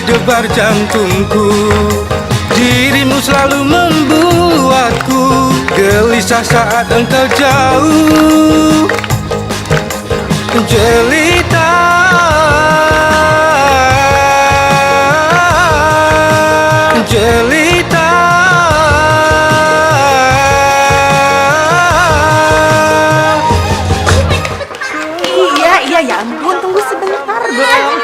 debar jantungku. Dirimu selalu membuatku gelisah saat engkau jauh. Jelita, Jelita, Iya, ya ampun, tunggu sebentar dong.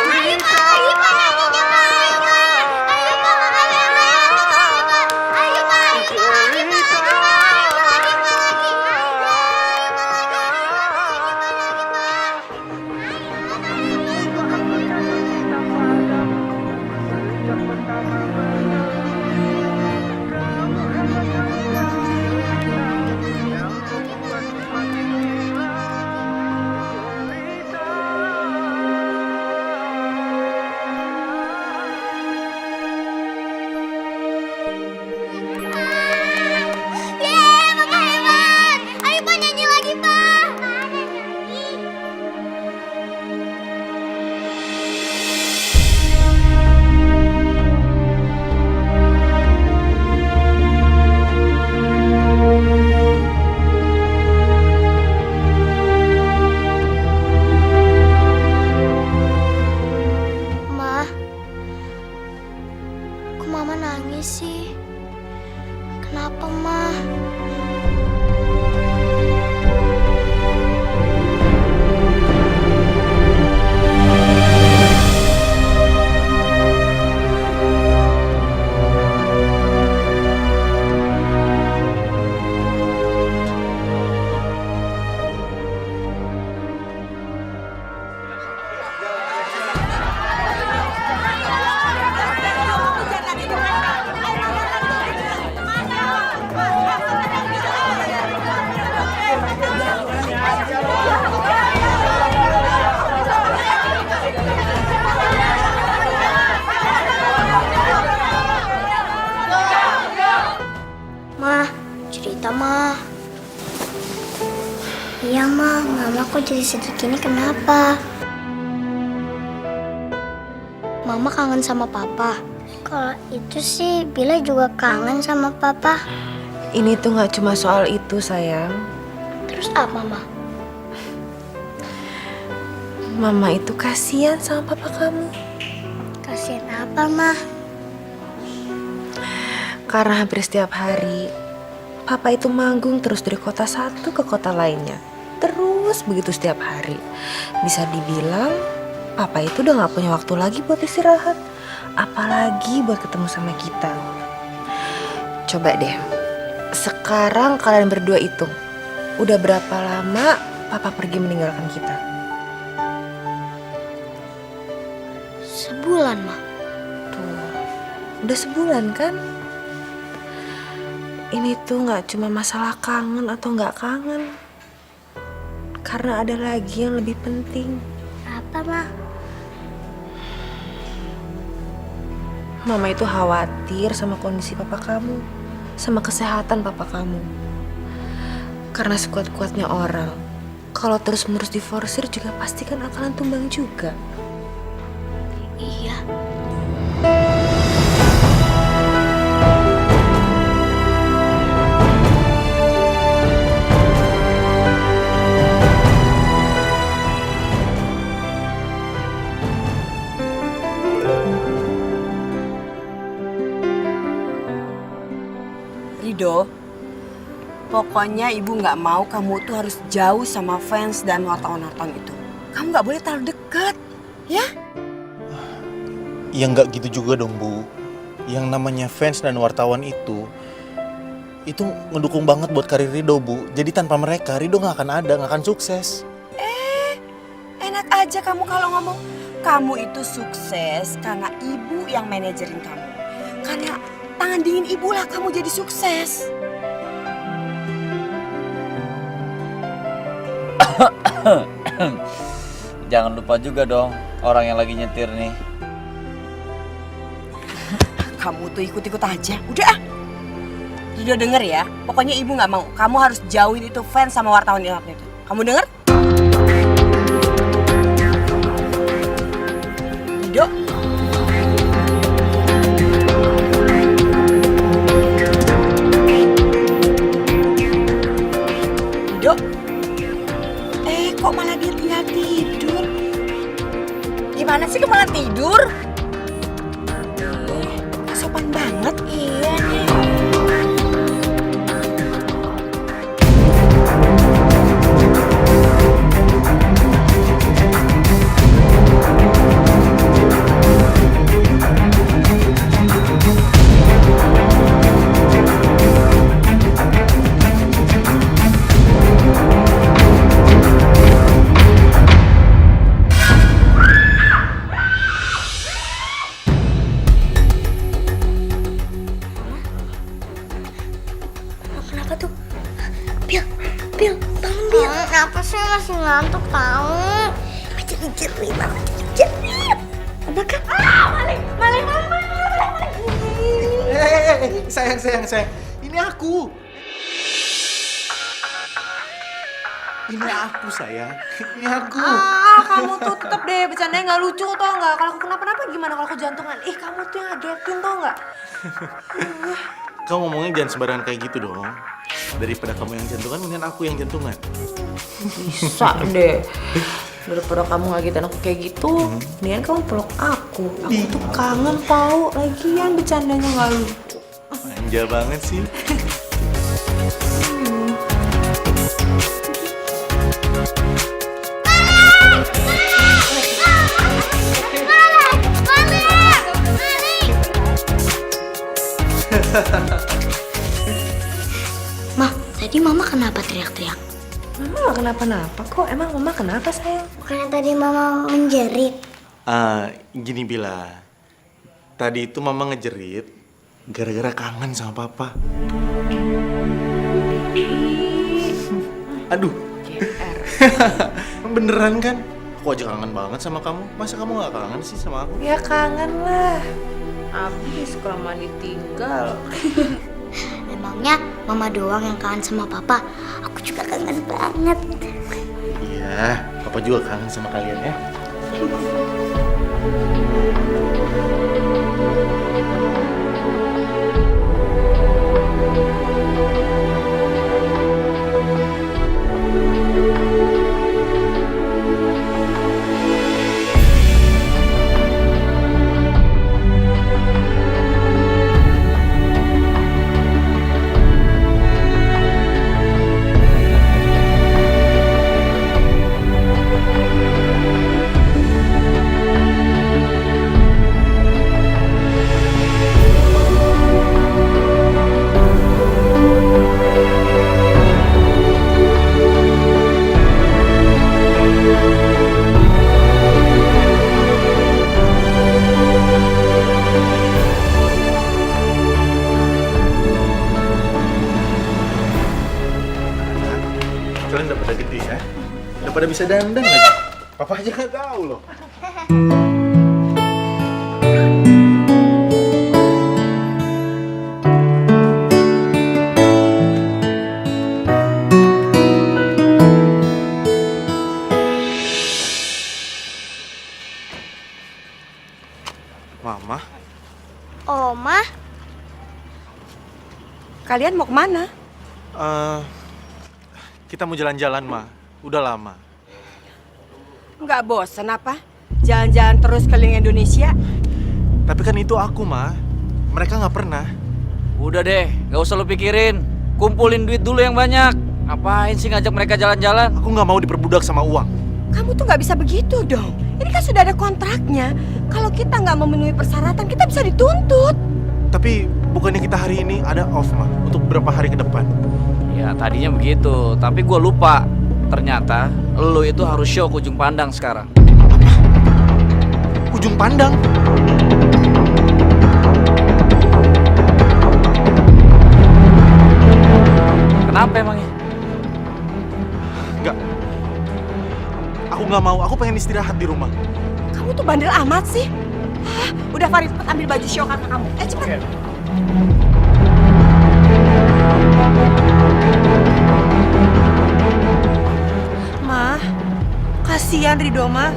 Mama nangis sih? Kenapa, Ma? Ma, cerita, Ma. Iya, Ma. Mama kok jadi sedih gini kenapa? Mama kangen sama Papa. Kalau itu sih, Bila juga kangen sama Papa. Ini tuh nggak cuma soal itu, sayang. Terus apa, Ma? Mama itu kasihan sama papa kamu. Kasihan apa, Ma? Karena hampir setiap hari, papa itu manggung terus dari kota satu ke kota lainnya. Terus begitu setiap hari. Bisa dibilang, papa itu udah gak punya waktu lagi buat istirahat. Apalagi buat ketemu sama kita. Coba deh, sekarang kalian berdua hitung. Udah berapa lama papa pergi meninggalkan kita? Sebulan, Ma. Tuh, udah sebulan kan? Ini tuh gak cuma masalah kangen atau gak kangen. Karena ada lagi yang lebih penting. Apa, Ma? Mama itu khawatir sama kondisi papa kamu. Sama kesehatan papa kamu. Karena sekuat-kuatnya orang, kalau terus-menerus diforsir juga pasti kan akan tumbang juga. Iya. Rido, pokoknya ibu nggak mau kamu tuh harus jauh sama fans dan wartawan-wartawan itu. Kamu nggak boleh terlalu dekat, ya? Ya nggak gitu juga dong, Bu. Yang namanya fans dan wartawan itu ngedukung banget buat karir Rido, Bu. Jadi tanpa mereka, Rido nggak akan ada, nggak akan sukses. Enak aja kamu kalau ngomong. Kamu itu sukses karena ibu yang manajerin kamu. Karena tangan dingin ibu lah kamu jadi sukses. Jangan lupa juga dong orang yang lagi nyetir nih. Kamu tuh ikut-ikut aja. Udah ah. Rido denger ya. Pokoknya ibu nggak mau. Kamu harus jauhin itu fans sama wartawan itu. Kamu denger? Rido. masih ngantuk tahu. Jerit-jerit banget, jerit. Apa kan? Maling. Sayang. Ini aku. Ini aku, sayang. Ini aku. Kamu tuh tetep deh bercandanya nggak lucu tau nggak? Kalau aku kenapa-napa gimana kalau aku jantungan? Kamu tuh yang ngagetin tau nggak? Kamu ngomongnya jangan sembarangan kayak gitu dong. Daripada kamu yang jantungan, mendingan aku yang jantungan. Bisa deh. Daripada kamu ngagetin aku kayak gitu, mendingan kamu peluk aku. Aku tuh kangen tau. Lagian bercandanya nggak lucu. Manja banget sih. Ma, tadi Mama kenapa teriak-teriak? Mama gak kenapa-napa kok. Emang Mama kenapa sayang? Bukannya tadi Mama menjerit. Gini Bila. Tadi itu Mama ngejerit gara-gara kangen sama Papa. Aduh. Beneran kan? Aku aja kangen banget sama kamu. Masa kamu gak kangen sih sama aku? Ya kangen lah. Abis kelamaan ditinggal. Emangnya Mama doang yang kangen sama Papa? Aku juga kangen banget. Iya, Papa juga kangen sama kalian ya. Kalian udah pada gede ya? Udah pada bisa dandan lagi. Papa aja nggak tahu loh. Mama, Oma, Kalian mau kemana? kita mau jalan-jalan, Ma. Udah lama. Nggak bosan apa? Jalan-jalan terus keliling Indonesia? Tapi kan itu aku, Ma. Mereka nggak pernah. Udah deh, gak usah lu pikirin. Kumpulin duit dulu yang banyak. Ngapain sih ngajak mereka jalan-jalan? Aku nggak mau diperbudak sama uang. Kamu tuh nggak bisa begitu dong. Ini kan sudah ada kontraknya. Kalau kita nggak memenuhi persyaratan, kita bisa dituntut. Tapi bukannya kita hari ini ada off, Ma, untuk beberapa hari ke depan. Ya tadinya begitu, tapi gue lupa. Ternyata lu itu harus show ke ujung pandang sekarang. Ujung pandang? Kenapa emangnya? Enggak. Aku nggak mau. Aku pengen istirahat di rumah. Kamu tuh bandel amat sih. Udah Farid, cepet ambil baju show kakak kamu. Cepet. Ma, kasihan Rido, Ma.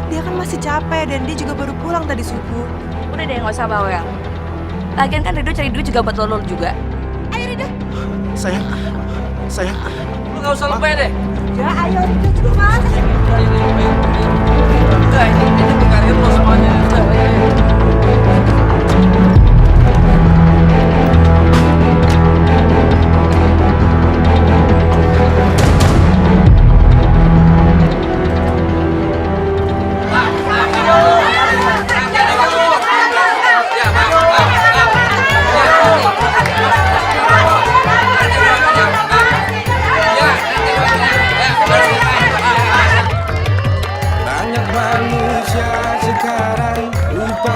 Dia kan masih capek dan dia juga baru pulang tadi subuh. Udah deh, nggak usah bawel. Lagian kan Rido cari duit juga buat lo juga. Ayo Rido. Sayang. Lu gak usah lupa deh. Ya ayo Rido juga mana? Udah, ini untuk karir lo semuanya. Udah, ayo. Banyak manusia sekarang lupa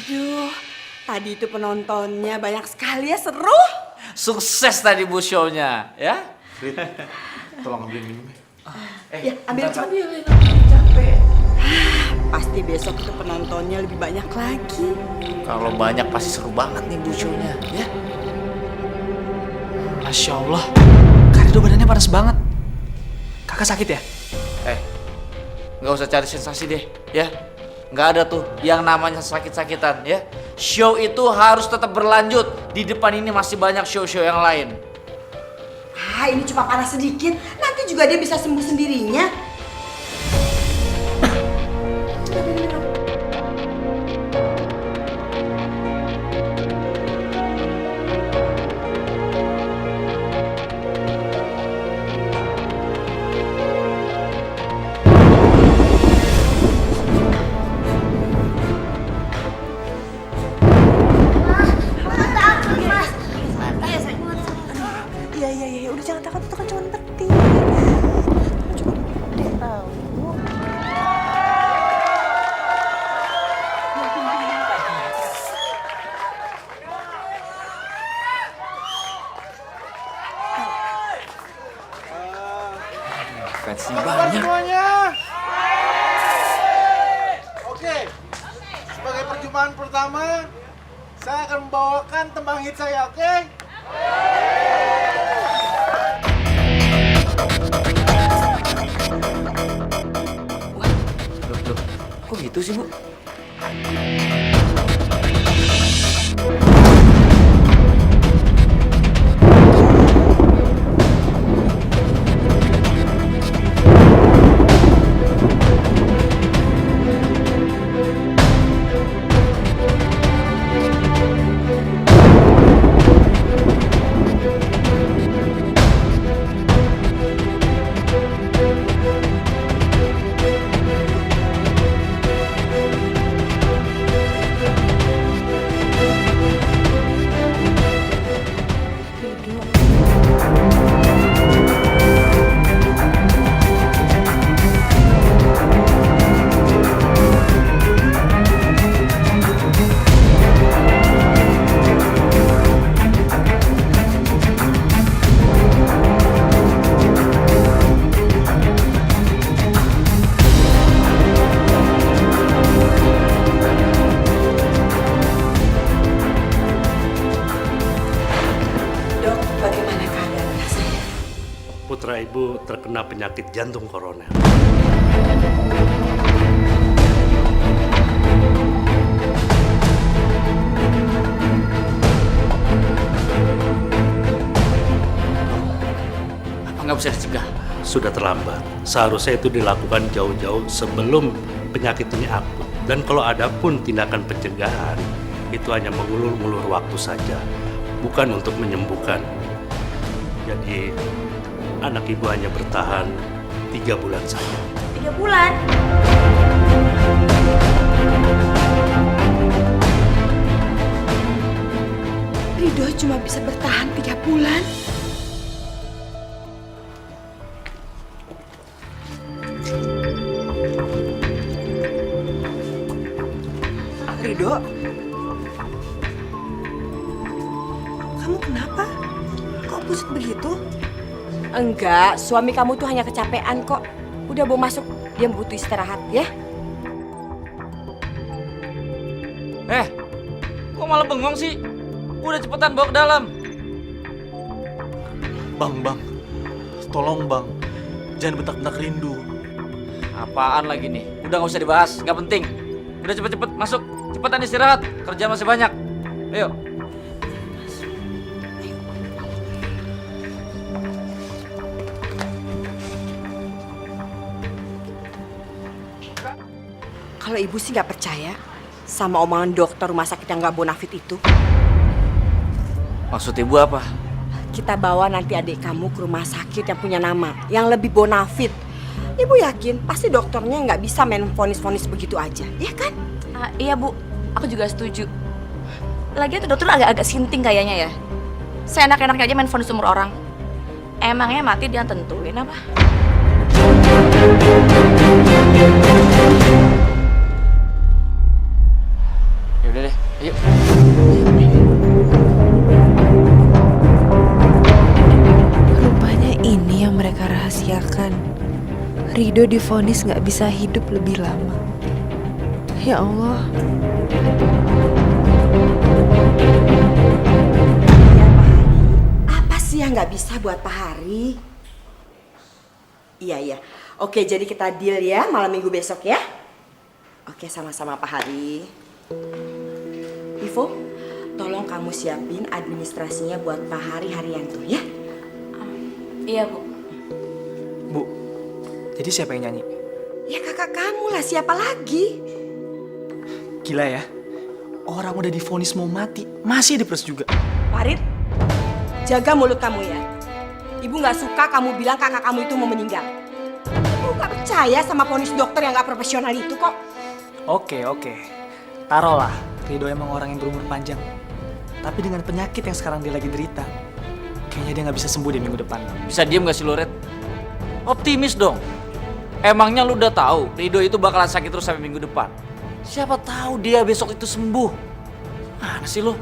Aduh, tadi itu penontonnya banyak sekali ya, seru. Sukses tadi Bu show-nya, ya. Rit, tolong ambilin minum ya. Ya, ambil cepat. Pasti besok itu penontonnya lebih banyak lagi. Kalau banyak pasti seru banget nih Bu show-nya, ya. Masya Allah, Kak Rido badannya panas banget. Kakak sakit ya? Nggak usah cari sensasi deh, ya. Nggak ada tuh yang namanya sakit-sakitan, ya. Show itu harus tetap berlanjut. Di depan ini masih banyak show-show yang lain. Ah, ini cuma panas sedikit. Nanti juga dia bisa sembuh sendirinya. Iya, udah jangan takut, itu kan cuma petir. Cuma deh tahu. Fancy Kabar banyak. semuanya. Oke, sebagai perjumpaan pertama, saya akan membawakan tembang hit saya, oke? Loh, kok gitu sih Bu? Dok, bagaimana keadaan anak saya? Putra ibu terkena penyakit jantung koroner. Apa nggak bisa dicegah? Sudah terlambat. Seharusnya itu dilakukan jauh-jauh sebelum penyakit ini akut. Dan kalau ada pun tindakan pencegahan, itu hanya mengulur-ulur waktu saja, bukan untuk menyembuhkan. Jadi anak ibu hanya bertahan 3 bulan saja. 3 bulan. Rido cuma bisa bertahan 3 bulan. Rido, kamu kenapa? Kok pusing begitu? Enggak, suami kamu tuh hanya kecapean kok. Udah mau masuk, dia butuh istirahat ya. Kok malah bengong sih? Udah cepetan bawa ke dalam. Bang, tolong bang, jangan bentak-bentak rindu. Apaan lagi nih? Udah nggak usah dibahas, nggak penting. Udah cepet-cepet masuk, cepetan istirahat. Kerja masih banyak. Ayo. Kalau ibu sih nggak percaya sama omongan dokter rumah sakit yang nggak bonafit itu. Maksud ibu apa? Kita bawa nanti adik kamu ke rumah sakit yang punya nama, yang lebih bonafit. Ibu yakin pasti dokternya nggak bisa main vonis-vonis begitu aja, ya kan? Iya Bu, aku juga setuju. Lagian tuh dokter agak-agak sinting kayaknya ya. Seenak-enaknya aja main vonis umur orang. Emangnya mati dia tentuin apa? Yaudah Udah deh, ayo. Rupanya ini yang mereka rahasiakan. Rido divonis gak bisa hidup lebih lama. Ya Allah. Ya Pak Hari, apa sih yang nggak bisa buat Pak Hari? Iya. Oke, jadi kita deal ya malam minggu besok ya. Oke, sama-sama Pak Hari. Ivo, tolong kamu siapin administrasinya buat Pak Hari Haryanto ya. Iya, Bu. Bu, jadi siapa yang nyanyi? Ya kakak kamu lah, siapa lagi? Gila ya, orang udah divonis mau mati, masih diperes juga. Farid, jaga mulut kamu ya. Ibu nggak suka kamu bilang kakak kamu itu mau meninggal. Ibu nggak percaya sama vonis dokter yang nggak profesional itu kok. Oke. Taruhlah, Rido emang orang yang berumur panjang. Tapi dengan penyakit yang sekarang dia lagi derita, kayaknya dia nggak bisa sembuh di minggu depan. Bisa diem gak sih lo, Red? Optimis dong. Emangnya lu udah tahu Rido itu bakalan sakit terus sampai minggu depan? Siapa tahu dia besok itu sembuh. Mana sih lo?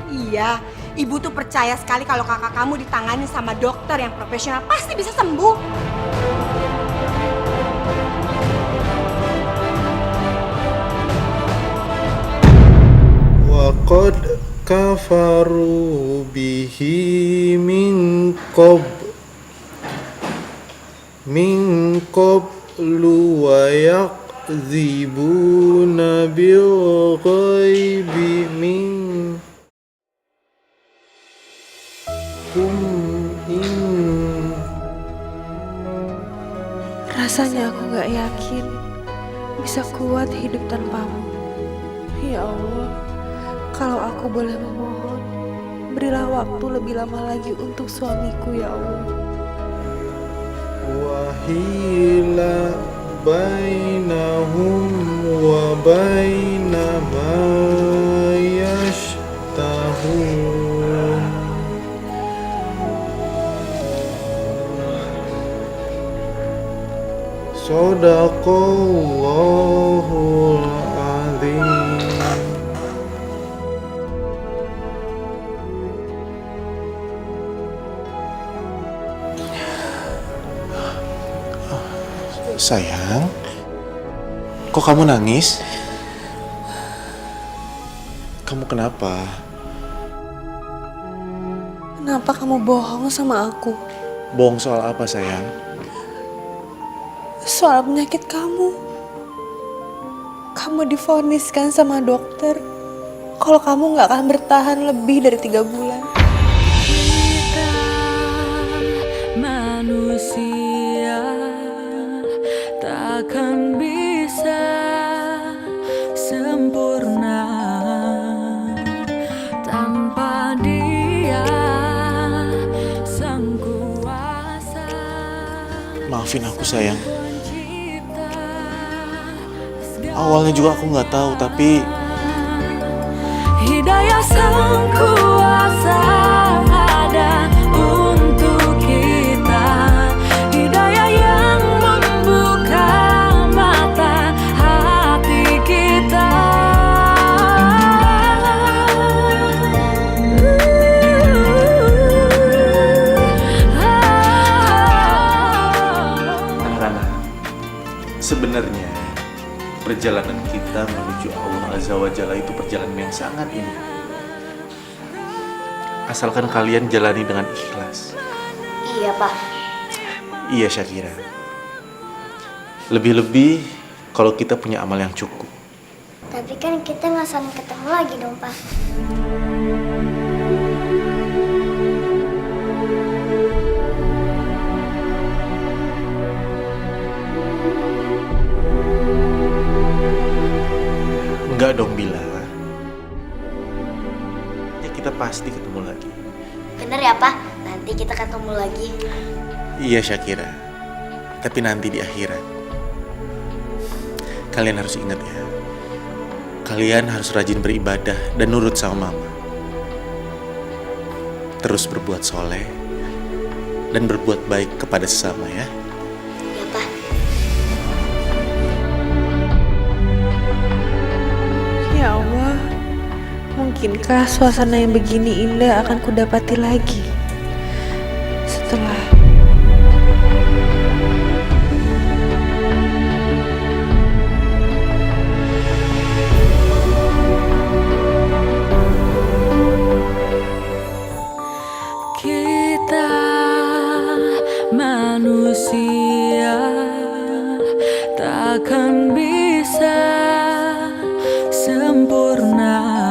Iya, ibu tuh percaya sekali kalau kakak kamu ditangani sama dokter yang profesional pasti bisa sembuh. Waqad kafaru bihi min qablu wa yakzibuna bil ghaibi min Rasanya aku gak yakin bisa kuat hidup tanpamu. Ya Allah, kalau aku boleh memohon, berilah waktu lebih lama lagi untuk suamiku ya Allah. wahila bainahum wa baina ma yashtahun. Shadaqallahul azim. Sayang, kok kamu nangis? Kamu kenapa? Kenapa kamu bohong sama aku? Bohong soal apa, sayang? Soal penyakit kamu. Kamu divoniskan sama dokter kalau kamu gak akan bertahan lebih dari 3 bulan. Kita manusia takkan bisa sempurna tanpa Dia Sang Kuasa. Maafin aku, sayang. Awalnya juga aku nggak tahu, tapi Hidayah Sang Kuasa ada untuk kita. Hidayah yang membuka mata hati kita. Rana, sebenarnya perjalanan kita menuju Allah Azza wa Jalla itu perjalanan yang sangat indah. Asalkan kalian jalani dengan ikhlas. Iya, Pak. Iya, Syakira. Lebih-lebih kalau kita punya amal yang cukup. Tapi kan kita nggak saling ketemu lagi dong, Pak. Enggak dong, Bila. Ya kita pasti ketemu lagi. Bener ya, Pak? Nanti kita ketemu lagi. Iya, Syakira. Tapi nanti di akhirat. Kalian harus ingat ya. Kalian harus rajin beribadah dan nurut sama mama. Terus berbuat soleh dan berbuat baik kepada sesama ya. Ya, Pak. Ya Allah. mungkinkah suasana yang begini indah akan kudapati lagi setelah kita manusia takkan bisa sempurna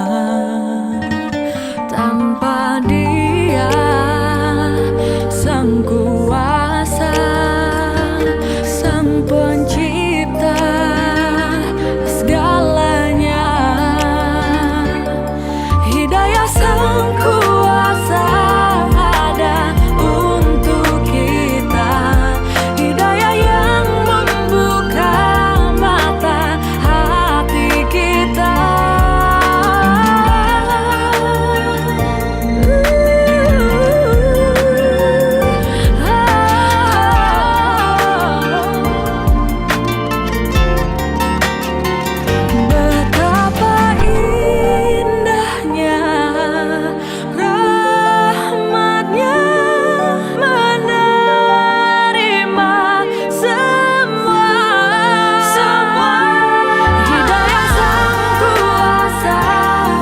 tanpa Dia, Sang Kuasa, Sang Pencipta segalanya. Hidayah Sang Kuasa ada untuk kita, hidayah yang membuka mata hati kita. Betapa indahnya rahmatnya menerima semua. Hidayah Sang Kuasa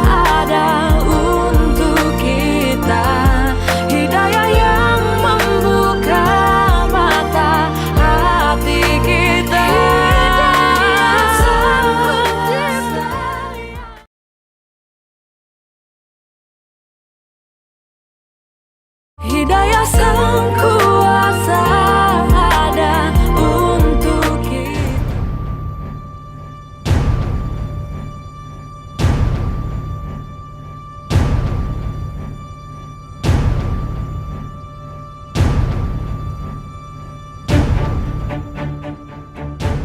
ada untuk kita, hidayah yang membuka mata hati kita. Hidayah Sang Kuasa ada untuk kita.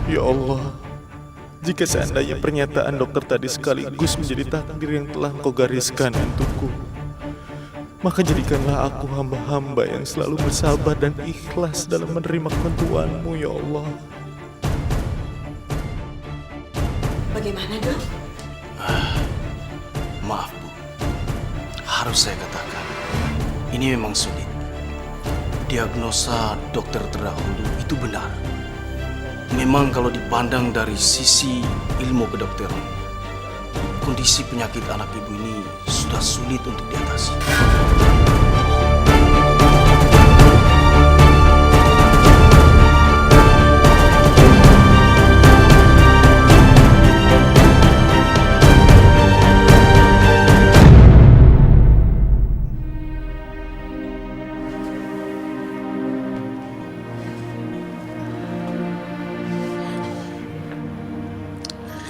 Ya Allah, jika seandainya pernyataan dokter tadi sekaligus menjadi takdir yang telah Engkau gariskan untukku, maka jadikanlah aku hamba-hamba yang selalu bersabar dan ikhlas dalam menerima ketentuan-Mu, ya Allah. Bagaimana, Dok? Maaf Bu, harus saya katakan, ini memang sulit. Diagnosa dokter terdahulu itu benar. Memang kalau dipandang dari sisi ilmu kedokteran, kondisi penyakit anak ibu ini sudah sulit untuk diatasi.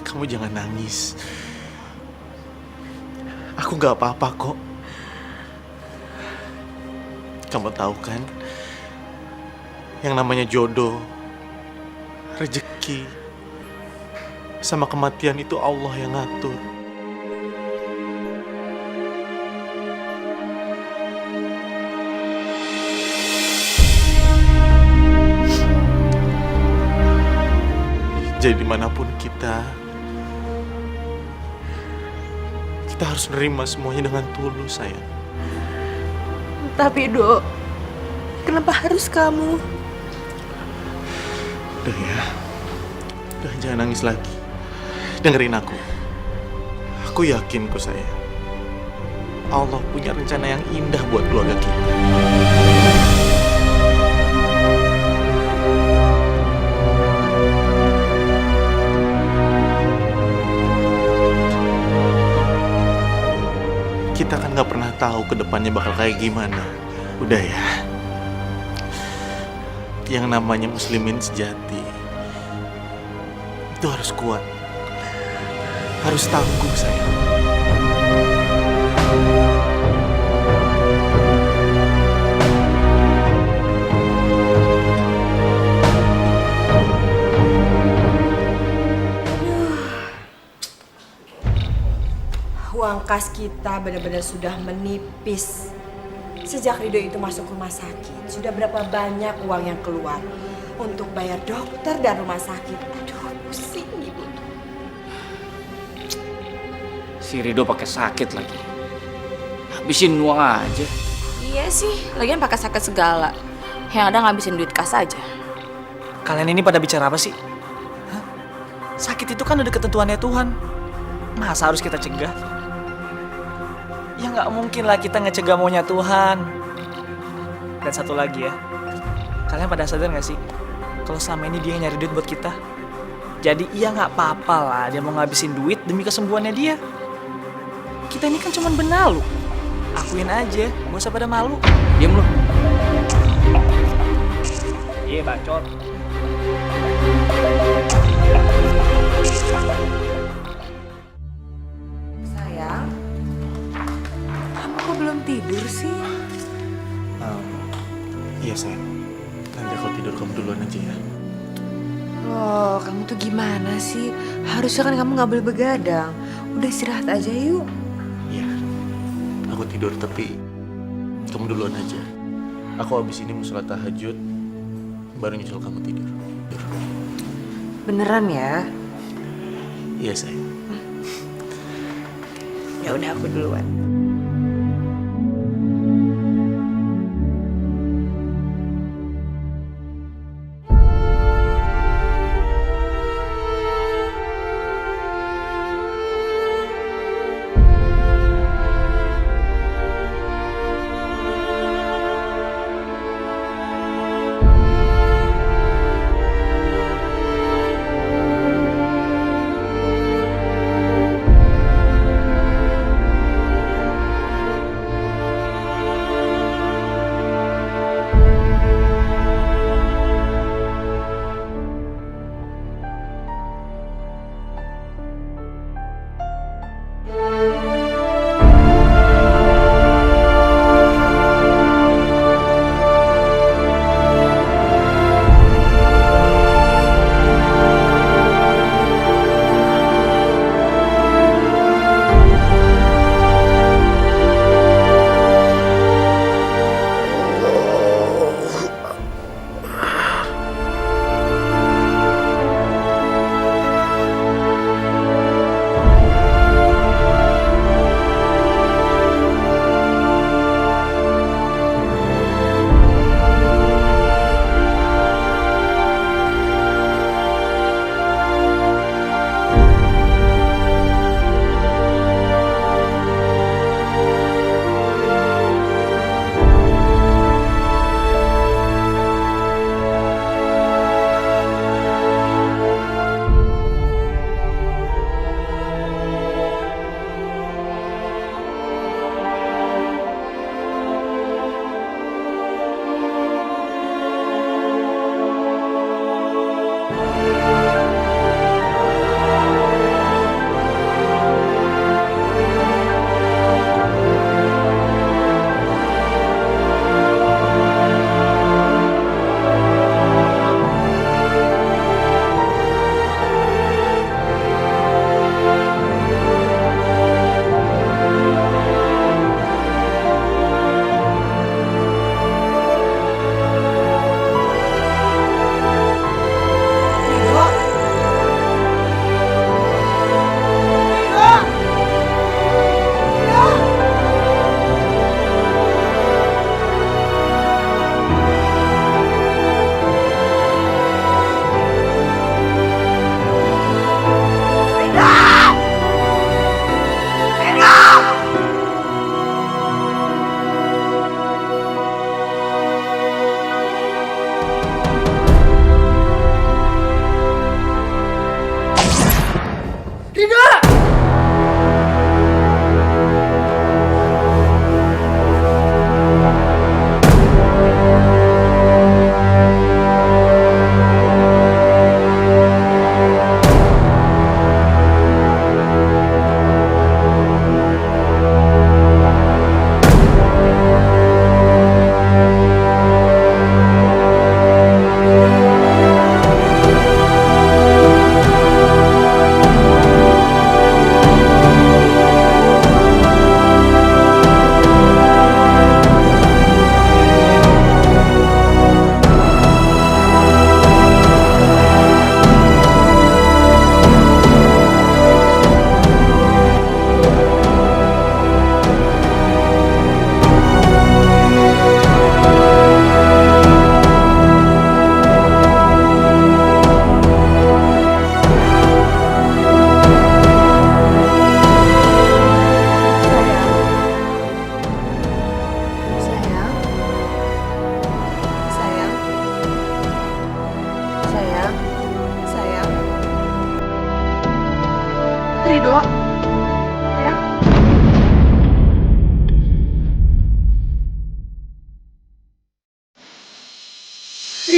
Kamu jangan nangis. Aku gak apa-apa kok. Kamu tahu kan, yang namanya jodoh, rezeki, sama kematian itu Allah yang ngatur. Jadi dimanapun kita harus nerima semuanya dengan tulus, sayang. Tapi Dok, kenapa harus kamu? Udah ya, udah jangan nangis lagi. Dengerin aku. Aku yakin kok sayang, Allah punya rencana yang indah buat keluarga kita. Kita kan gak pernah tahu ke depannya bakal kayak gimana. Udah ya. Yang namanya muslimin sejati itu harus kuat, harus tangguh, sayang. Uang kas kita benar-benar sudah menipis. Sejak Ridho itu masuk rumah sakit, sudah berapa banyak uang yang keluar untuk bayar dokter dan rumah sakit. Aduh, pusing Ibu. Si Rido pakai sakit lagi. Habisin uang aja. Iya sih, lagian pakai sakit segala. Yang ada ngabisin duit kas aja. Kalian ini pada bicara apa sih? Hah? Sakit itu kan udah ketentuannya Tuhan. Masa harus kita cegah? Ya nggak mungkin lah kita ngecegah maunya Tuhan. Dan satu lagi ya, kalian pada sadar nggak sih? Kalau selama ini dia nyari duit buat kita. Jadi iya nggak apa-apa lah dia mau ngabisin duit demi kesembuhannya dia. Kita ini kan cuman benalu. Akuin aja, gak usah pada malu. Diam lu. Iya bacot. Sayang, kamu kok belum tidur sih? Iya sayang. Nanti aku tidur kamu duluan aja ya. Loh, kamu tuh gimana sih? Harusnya kan kamu nggak boleh begadang. Udah istirahat aja yuk. Iya. Aku tidur tapi kamu duluan aja. Aku habis ini mau sholat tahajud baru nyusul kamu tidur. Beneran ya? Iya sayang. Ya udah aku duluan.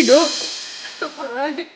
Rido. Bye.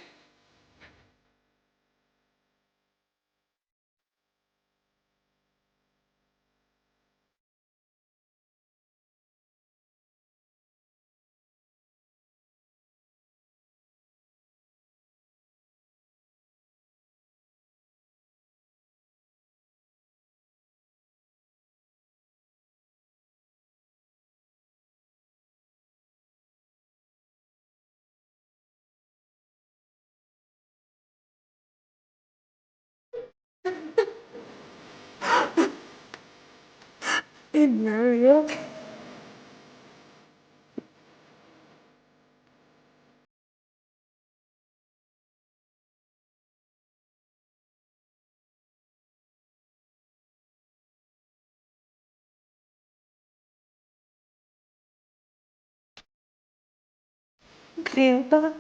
Grinta,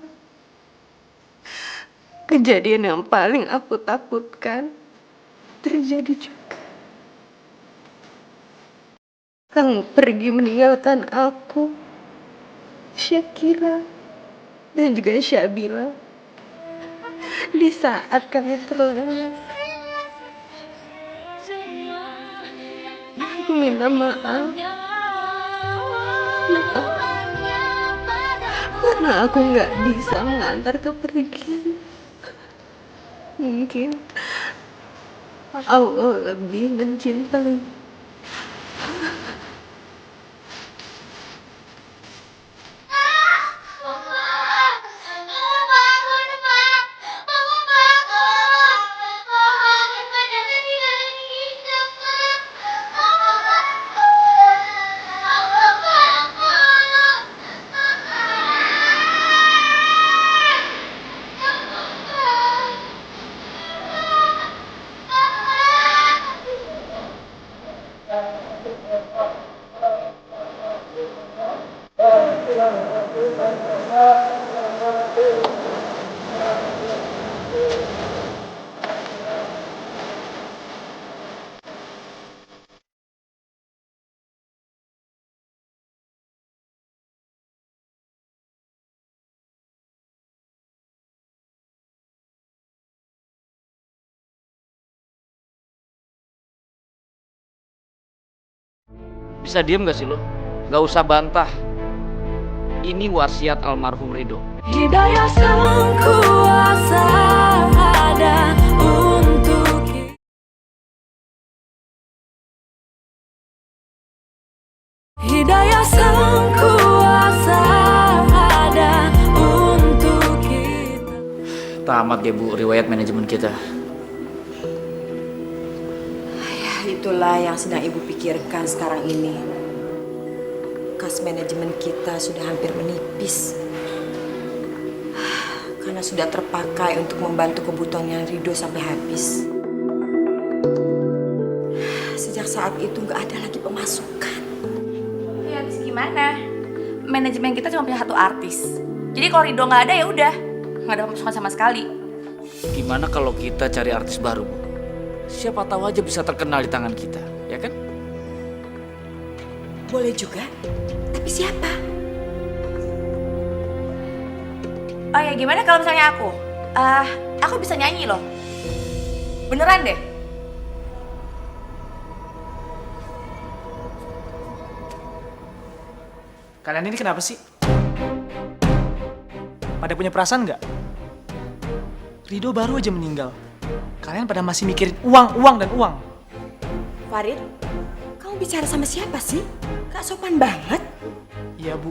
kejadian yang paling aku takutkan terjadi juga. Kamu pergi meninggalkan aku, Syakira, dan juga Syabila di saat kami terlalu. Aku minta maaf. Karena aku nggak bisa mengantar kepergian. Mungkin Allah lebih mencintai. Bisa diem gak sih lo? Gak usah bantah. Ini wasiat almarhum Rido. Hidayah sang kuasa ada untuk kita. Hidayah sang kuasa ada untuk kita. Tamat ya Bu, riwayat manajemen kita. Ya, itulah yang sedang ibu pikirkan sekarang ini. Kas manajemen kita sudah hampir menipis. Karena sudah terpakai untuk membantu kebutuhannya Rido sampai habis. Sejak saat itu nggak ada lagi pemasukan. Ya habis gimana? Manajemen kita cuma punya satu artis. Jadi kalau Rido nggak ada ya udah, nggak ada pemasukan sama sekali. Gimana kalau kita cari artis baru, Bu? Siapa tahu aja bisa terkenal di tangan kita, ya kan? Boleh juga, tapi siapa? Oh ya gimana kalau misalnya aku bisa nyanyi loh. Beneran deh. Kalian ini kenapa sih? Pada punya perasaan nggak? Rido baru aja meninggal. Kalian pada masih mikirin uang, uang, dan uang. Farid, kamu bicara sama siapa sih? Gak sopan banget. Iya, Bu.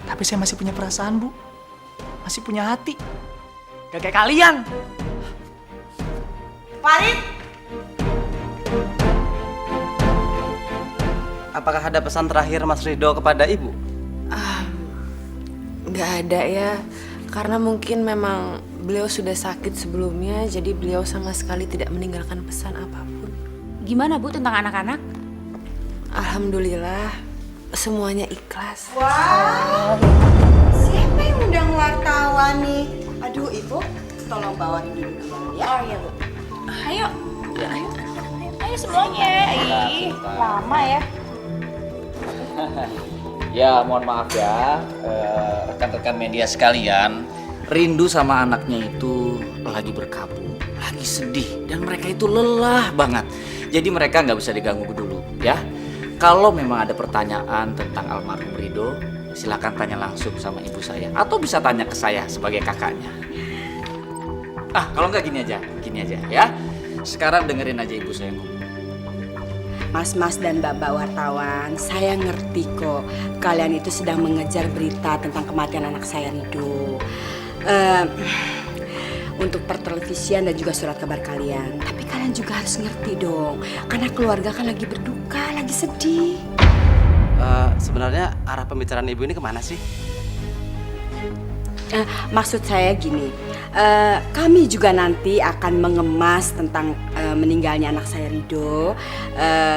Tapi saya masih punya perasaan, Bu. Masih punya hati. Gak kayak kalian. Farid! Apakah ada pesan terakhir Mas Rido kepada Ibu? Nggak ada ya, karena mungkin memang beliau sudah sakit sebelumnya, jadi beliau sama sekali tidak meninggalkan pesan apapun. Gimana Bu tentang anak-anak? Alhamdulillah, semuanya ikhlas. Wow, siapa yang undang wartawan nih? Aduh, Ibu, tolong bawa dulu ya. Oh iya Bu. Ayo, ayo semuanya. Ih, lama ya. Ya mohon maaf ya rekan-rekan media sekalian, Rindu sama anaknya itu lagi berkabung, lagi sedih, dan mereka itu lelah banget. Jadi mereka nggak bisa diganggu dulu ya. Kalau memang ada pertanyaan tentang almarhum Rido, silakan tanya langsung sama ibu saya, atau bisa tanya ke saya sebagai kakaknya. Kalau nggak gini aja ya. Sekarang dengerin aja ibu saya ngomong. Mas-mas dan bapak wartawan, saya ngerti kok kalian itu sedang mengejar berita tentang kematian anak saya Rido. Untuk pertelevisian dan juga surat kabar kalian. Tapi kalian juga harus ngerti dong, karena keluarga kan lagi berduka, lagi sedih. Sebenarnya arah pembicaraan ibu ini kemana sih? Maksud saya gini, kami juga nanti akan mengemas tentang meninggalnya anak saya Rido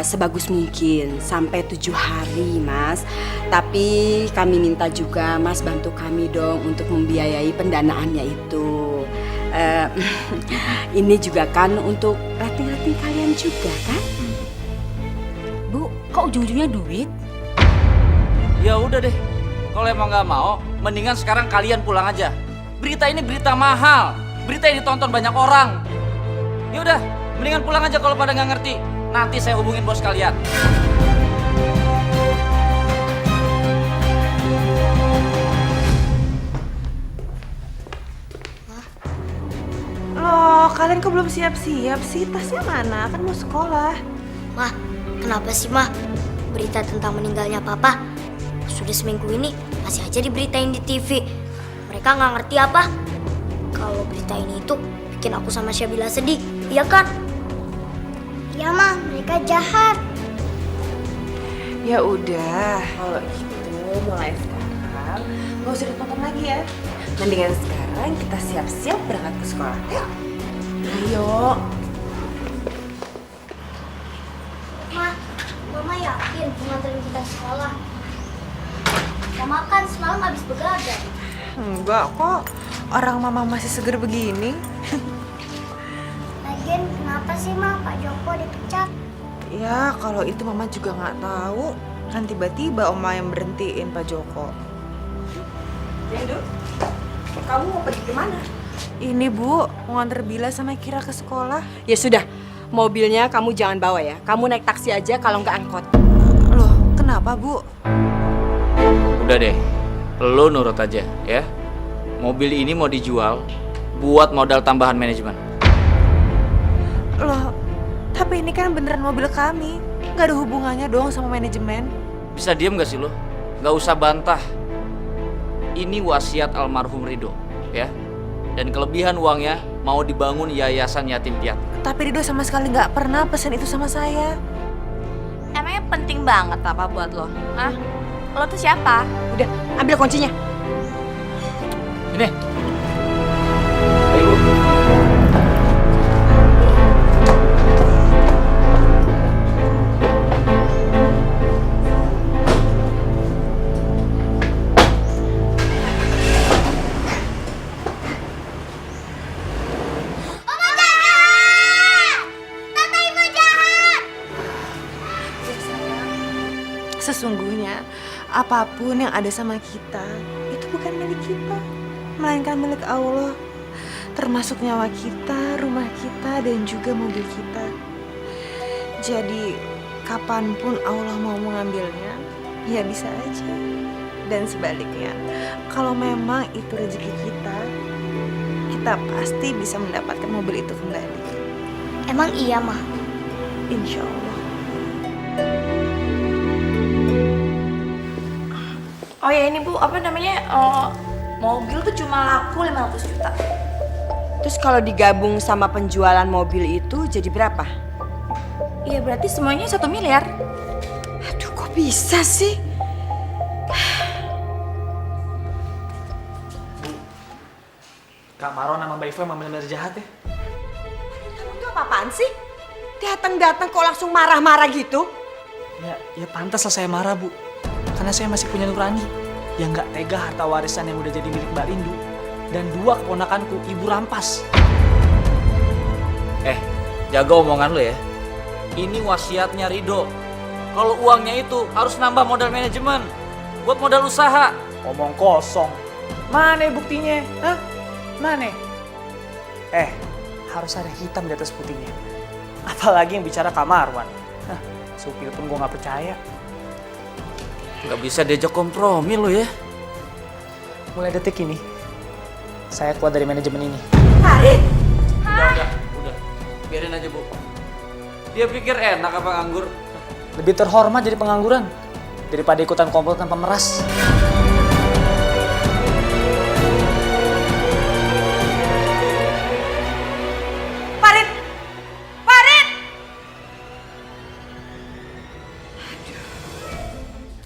sebagus mungkin sampai 7 hari, Mas. Tapi kami minta juga Mas bantu kami dong untuk membiayai pendanaannya itu. Ini juga kan untuk rating-rating kalian juga kan? Bu, kok ujung-ujungnya duit? Ya udah deh, kalau emang nggak mau, mendingan sekarang kalian pulang aja. Berita ini berita mahal, berita yang ditonton banyak orang. Ya udah, mendingan pulang aja kalau pada nggak ngerti. Nanti saya hubungin bos kalian. Loh, kalian kok belum siap-siap sih? Tasnya mana? Kan mau sekolah. Mah, kenapa sih mah? Berita tentang meninggalnya papa sudah seminggu ini masih aja diberitain di TV. Mereka nggak ngerti apa? Kalau berita ini itu bikin aku sama Syabila sedih, iya kan? Iya mah, mereka jahat. Ya udah, kalau gitu mulai sekarang nggak usah ditonton lagi ya. Mendingan sekarang kita siap-siap berangkat ke sekolah. Ayo. Mah, mama yakin mau nganterin kita sekolah. Mama kan semalam habis begadang. Enggak kok, orang mama masih seger begini. Lagian kenapa sih mah Pak Joko dipecat? Ya kalau itu mama juga nggak tahu. Kan tiba-tiba oma yang berhentiin Pak Joko. Rindu, kamu mau pergi kemana? Ini Bu, mau nganter Bila sama Kira ke sekolah. Ya sudah, mobilnya kamu jangan bawa ya. Kamu naik taksi aja kalau nggak angkot. Loh, kenapa Bu? Udah deh, lo nurut aja ya. Mobil ini mau dijual buat modal tambahan manajemen. Loh, tapi ini kan beneran mobil kami. Nggak ada hubungannya dong sama manajemen. Bisa diem gak sih lo? Gak usah bantah. Ini wasiat almarhum Rido ya. Dan kelebihan uangnya mau dibangun yayasan yatim piatu. Tapi Rido sama sekali nggak pernah pesan itu sama saya. Emangnya penting banget apa buat lo? Hah? Lo tuh siapa? Udah, ambil kuncinya. Ini. Ayo. Sesungguhnya apapun yang ada sama kita itu bukan milik kita, melainkan milik Allah. Termasuk nyawa kita, rumah kita, dan juga mobil kita. Jadi kapanpun Allah mau mengambilnya, ya bisa aja. Dan sebaliknya, kalau memang itu rezeki kita, kita pasti bisa mendapatkan mobil itu kembali. Emang iya mah? Insya Allah. Oh ya ini Bu, apa namanya? Mobil tuh cuma laku 500 juta. Terus kalau digabung sama penjualan mobil itu jadi berapa? Iya berarti semuanya 1 miliar. Aduh, kok bisa sih? Kak Maron sama Mbak Iva emang benar-benar jahat ya. Kamu tuh apa-apaan sih? Datang-datang kok langsung marah-marah gitu? Ya pantas lah saya marah Bu. Karena saya masih punya nurani yang nggak tega harta warisan yang udah jadi milik Mbak Rindu dan 2 keponakanku ibu rampas. Jaga omongan lo ya. Ini wasiatnya Rido. Kalau uangnya itu harus nambah modal manajemen. buat modal usaha. Omong kosong. Mana buktinya? Hah? Mana? Harus ada hitam di atas putihnya. Apalagi yang bicara Kak Marwan. Hah, supir pun gue gak percaya. Gak bisa diajak kompromi lo ya. Mulai detik ini, saya keluar dari manajemen ini. Udah. Biarin aja, Bu. Dia pikir enak apa nganggur? Lebih terhormat jadi pengangguran daripada ikutan komplotan pemeras. Farid! Farid!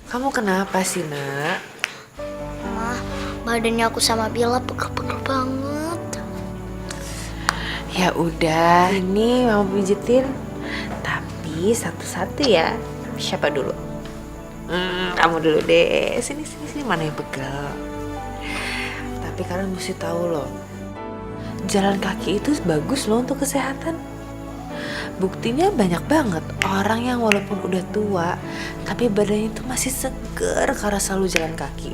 Kamu kenapa sih, Nak? Mah, badannya aku sama Bella pegel-pegel banget. Ya udah, ini Mama pijitin. Tapi satu-satu ya. Siapa dulu? Kamu dulu deh. Sini, mana yang pegel. Tapi kalian mesti tahu loh. Jalan kaki itu bagus loh untuk kesehatan. Buktinya banyak banget orang yang walaupun udah tua, tapi badannya itu masih seger karena selalu jalan kaki.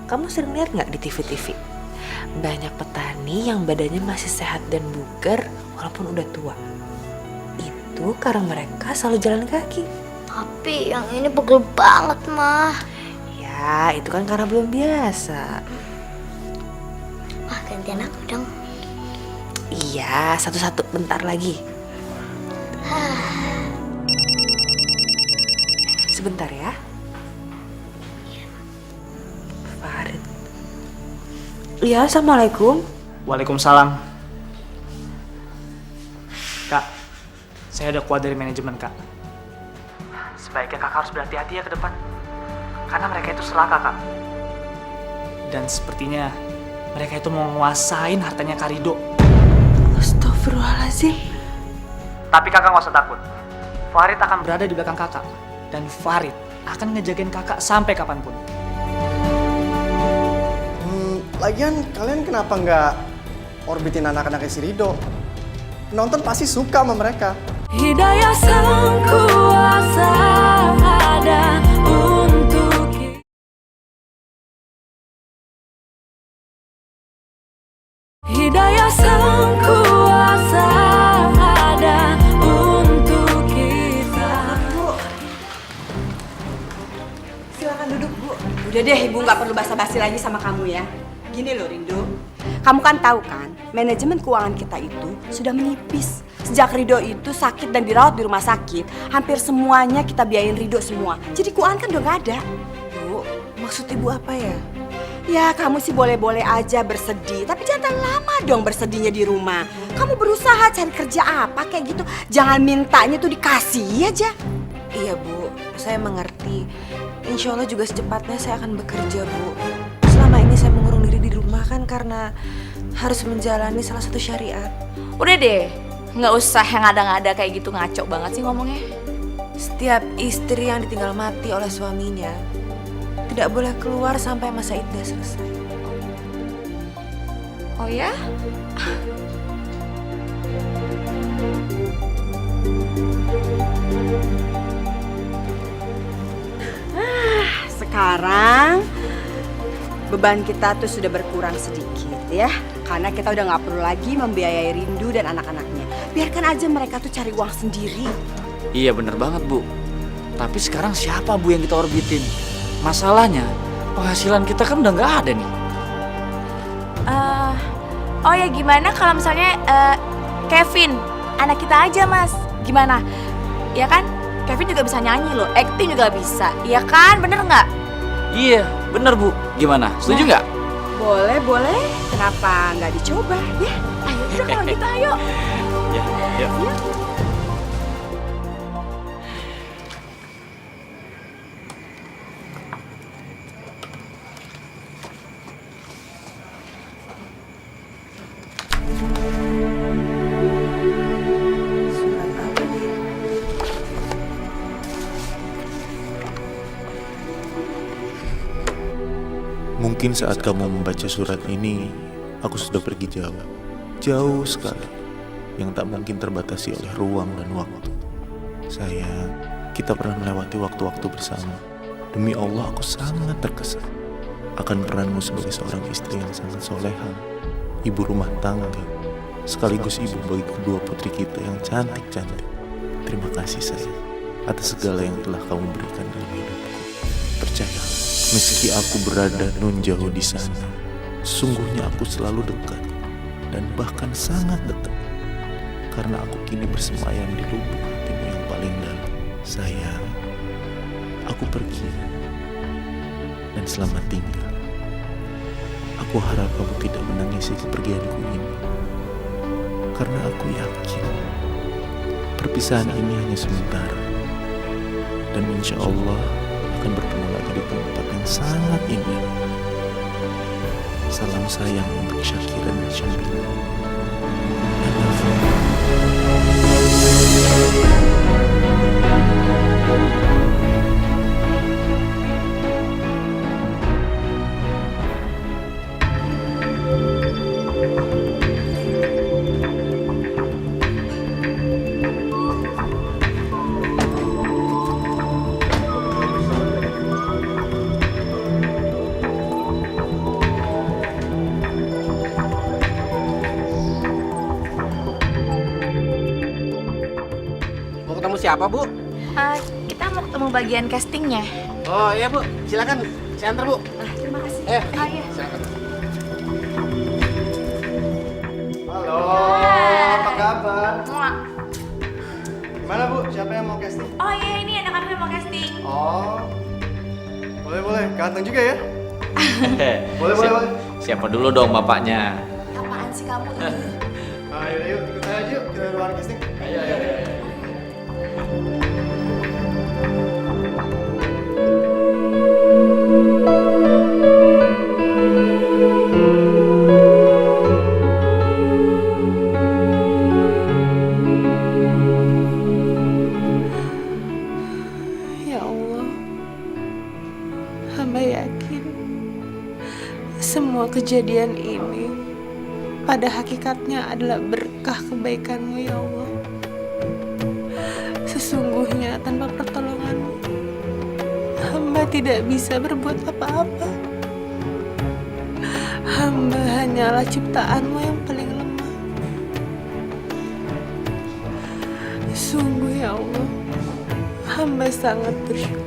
Kamu sering lihat nggak di TV-TV? Banyak petani yang badannya masih sehat dan bugar walaupun udah tua. Itu karena mereka selalu jalan kaki. Tapi yang ini pegel banget, Mah. Ya, itu kan karena belum biasa. Mah, gantian aku dong. Iya, satu-satu bentar lagi. Sebentar ya. Farid. Iya, Assalamualaikum. Waalaikumsalam. Kak, saya udah keluar dari manajemen, Kak. Sebaiknya Kakak harus berhati-hati ya ke depan. Karena mereka itu serakah, Kak. Dan sepertinya mereka itu mau nguasain hartanya Kak Rido. Astagfirullahaladzim. Tapi Kakak gak usah takut. Farid akan berada di belakang Kakak. Dan Farid akan ngejagain Kakak sampai kapanpun. Lagian kalian kenapa nggak orbitin anak-anaknya si Rido? Penonton pasti suka sama mereka. Hidayah sang kuasa ada untuk kita. Hidayah sang kuasa ada untuk kita. Silakan duduk, Bu. Udah deh, Ibu nggak perlu basa-basi lagi sama kamu ya. Gini loh, Rindu. Kamu kan tahu kan, manajemen keuangan kita itu sudah menipis. Sejak Rido itu sakit dan dirawat di rumah sakit, hampir semuanya kita biayain Rido semua. Jadi keuangan kan udah nggak ada. Bu, maksud Ibu apa ya? Ya, kamu sih boleh-boleh aja bersedih, tapi jangan terlalu lama dong bersedihnya di rumah. Kamu berusaha cari kerja apa kayak gitu, jangan mintanya tuh dikasih aja. Iya, Bu. Saya mengerti. Insya Allah juga secepatnya saya akan bekerja, Bu. Selama ini saya mengurung diri di rumah kan karena harus menjalani salah satu syariat. Udah deh, nggak usah yang ngada-ngada kayak gitu, ngaco banget sih ngomongnya. Setiap istri yang ditinggal mati oleh suaminya tidak boleh keluar sampai masa iddah selesai. Oh ya? Sekarang beban kita tuh sudah berkurang sedikit ya, karena kita udah nggak perlu lagi membiayai Rindu dan anak-anaknya. Biarkan aja mereka tuh cari uang sendiri. Iya bener banget, Bu. Tapi sekarang siapa, Bu, yang kita orbitin? Masalahnya penghasilan kita kan udah nggak ada nih. Oh ya, gimana kalau misalnya Kevin, anak kita aja, Mas. Gimana? Ya kan? Kevin juga bisa nyanyi loh, acting juga bisa. Iya kan? Bener nggak? Iya, bener, Bu. Gimana? Setuju nggak? Boleh, boleh. Kenapa nggak dicoba ya? Ayo udah kalau gitu, ayo. Ya, ya. Surat apa dia? Mungkin saat kamu membaca surat ini, aku sudah pergi jauh. Jauh sekali. Yang tak mungkin terbatasi oleh ruang dan waktu. Sayang, kita pernah melewati waktu-waktu bersama. Demi Allah aku sangat terkesan akan peranmu sebagai seorang istri yang sangat soleha, ibu rumah tangga, sekaligus ibu bagi kedua putri kita yang cantik-cantik. Terima kasih sayang atas segala yang telah kamu berikan dalam hidupku. Percaya, meski aku berada nun jauh di sana, sesungguhnya aku selalu dekat dan bahkan sangat dekat, karena aku kini bersemayam di lubuk hatimu yang paling dalam. Sayang, aku pergi dan selamat tinggal. Aku harap kamu tidak menangisi kepergianku ini, karena aku yakin perpisahan ini hanya sementara, dan insya Allah akan bertemu lagi di tempat yang sangat indah. Salam sayang untuk Syakira dan Syabila. I love you. Mau ketemu siapa, Bu? Kita mau ketemu bagian castingnya. Oh iya, Bu. Silakan. Saya antar, Bu. Terima kasih. Iya. Silakan. Halo, apa kabar? Gimana Bu? Siapa yang mau casting? Oh iya, ini anak aku yang mau casting. Oh, boleh. Ganteng juga ya? Boleh. Siapa dulu dong bapaknya? Apaan sih kamu ini? Ayo, ikut saya aja yuk. Kita ruangan casting. Ayo. Ya Allah, hamba yakin semua kejadian ini pada hakikatnya adalah berkah kebaikan-Mu ya Allah. Sesungguhnya tanpa pertolongan-Mu, hamba tidak bisa berbuat apa-apa. Hamba hanyalah ciptaan-Mu yang paling lemah. Sungguh ya Allah, hamba sangat bersyukur.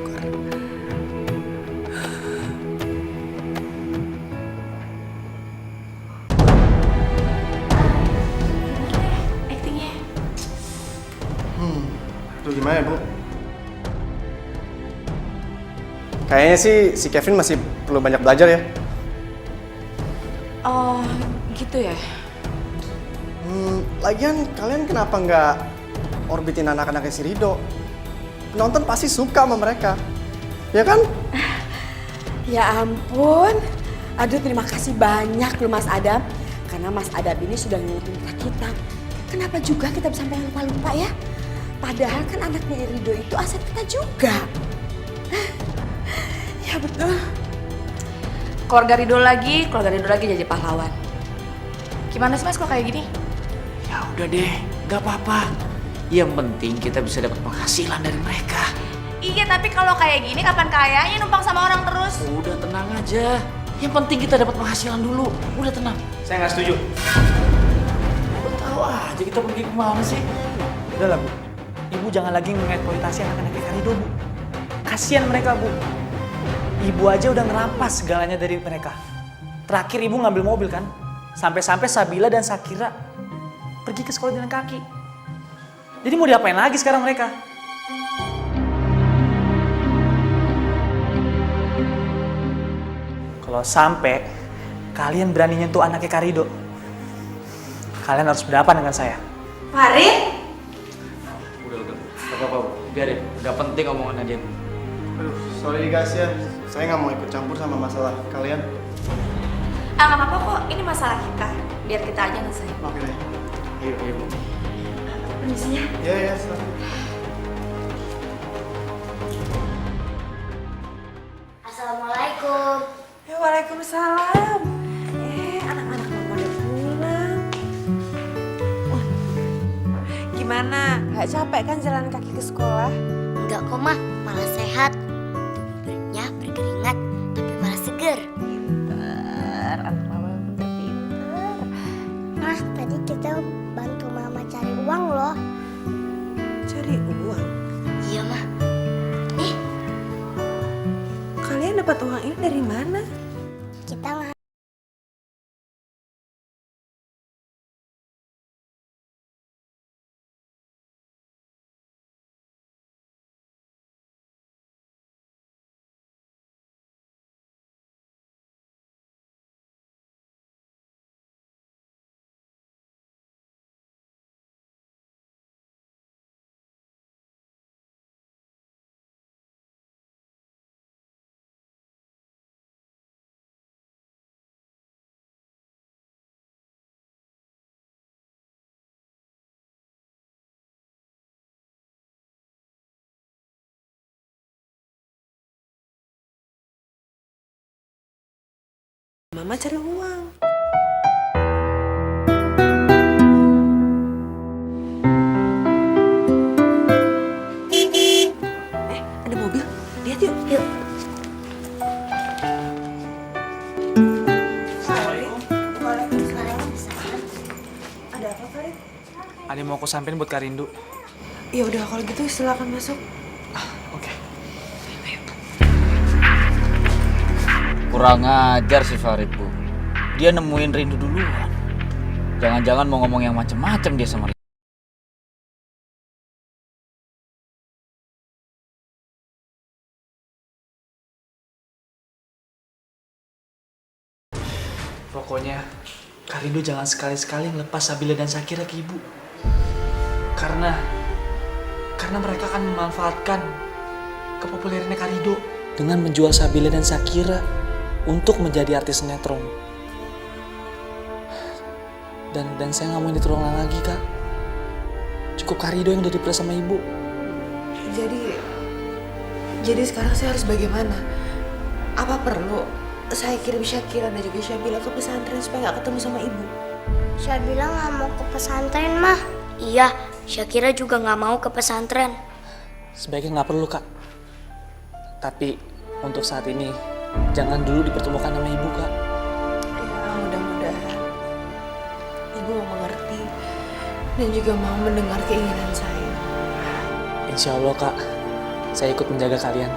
Actingnya. Tuh gimana Bu? Kayaknya sih si Kevin masih perlu banyak belajar ya. Oh, gitu ya. Lagian kalian kenapa nggak orbitin anak-anaknya si Rido? Penonton pasti suka sama mereka, ya kan? Ya ampun. Aduh, terima kasih banyak loh Mas Adam. Karena Mas Adam ini sudah ngingetin kita. Kenapa juga kita bisa sampai lupa-lupa ya? Padahal kan anaknya Rido itu aset kita juga. Ya betul. Keluarga Rido lagi jadi pahlawan. Gimana sih Mas kalau kayak gini? Ya udah deh, nggak apa-apa. Yang penting kita bisa dapat penghasilan dari mereka. Iya, tapi kalau kayak gini kapan kayanya numpang sama orang terus? Udah tenang aja. Yang penting kita dapat penghasilan dulu. Udah tenang. Saya nggak setuju. Lo tahu aja kita pergi kemana sih? Udah lah, Bu. Ibu jangan lagi mengeksploitasi anak-anak kayak Rido, Bu. Kasian mereka, Bu. Ibu aja udah ngerampas segalanya dari mereka. Terakhir ibu ngambil mobil kan? Sampai-sampai Sabila dan Sakira pergi ke sekolah jalan kaki. Jadi mau diapain lagi sekarang mereka? Kalau sampai kalian berani nyentuh anaknya Karido, kalian harus berhadapan dengan saya. Farid? Udah. Gak apa-apa, Bu. Biarin. Gak penting omongannya dia. Aduh, sorry guys ya. Saya nggak mau ikut campur sama masalah kalian. Nggak apa-apa kok, ini masalah kita. Biar kita aja ngelesain. Oke deh. Iya, Bu. Permisi ya. Iya, selamat. Assalamualaikum. Waalaikumsalam. Anak-anak mama udah pulang. Wah, gimana? Gak capek kan jalan kaki ke sekolah? Enggak kok, Mah. Malah sehat. Beratnya Tadi kita bantu mama cari uang loh. Cari uang? Iya, Ma. Nih, Kalian dapat uang ini dari mana? kita nggak. Mama cari uang. Ada mobil. Lihat yuk. Yuk. Ada apa, Farid? Ada yang mau aku sampein buat Kak Rindu. Ya udah kalau gitu silakan masuk. Oke. Kurang ajar si Farid, Bu. Dia nemuin Rindu duluan. Jangan-jangan mau ngomong yang macem-macem dia sama Rindu. Pokoknya Kak Rindu jangan sekali-sekali ngelepas Sabila dan Shakira ke ibu. Karena mereka akan memanfaatkan kepopulerannya Kak Rindu dengan menjual Sabila dan Shakira untuk menjadi artis sinetron. Dan saya nggak mau ini terulang lagi, Kak. Cukup Kak Rindu yang udah diperas sama ibu. Jadi sekarang saya harus bagaimana? Apa perlu saya kirim Shakira dan juga Syabila ke pesantren supaya nggak ketemu sama ibu? Syabila nggak mau ke pesantren, Mah. Iya, Shakira juga nggak mau ke pesantren. Sebaiknya nggak perlu, Kak. Tapi untuk saat ini jangan dulu dipertemukan sama ibu, Kak. Ya mudah-mudahan ibu mau mengerti dan juga mau mendengar keinginan saya. Insya Allah, Kak. Saya ikut menjaga kalian.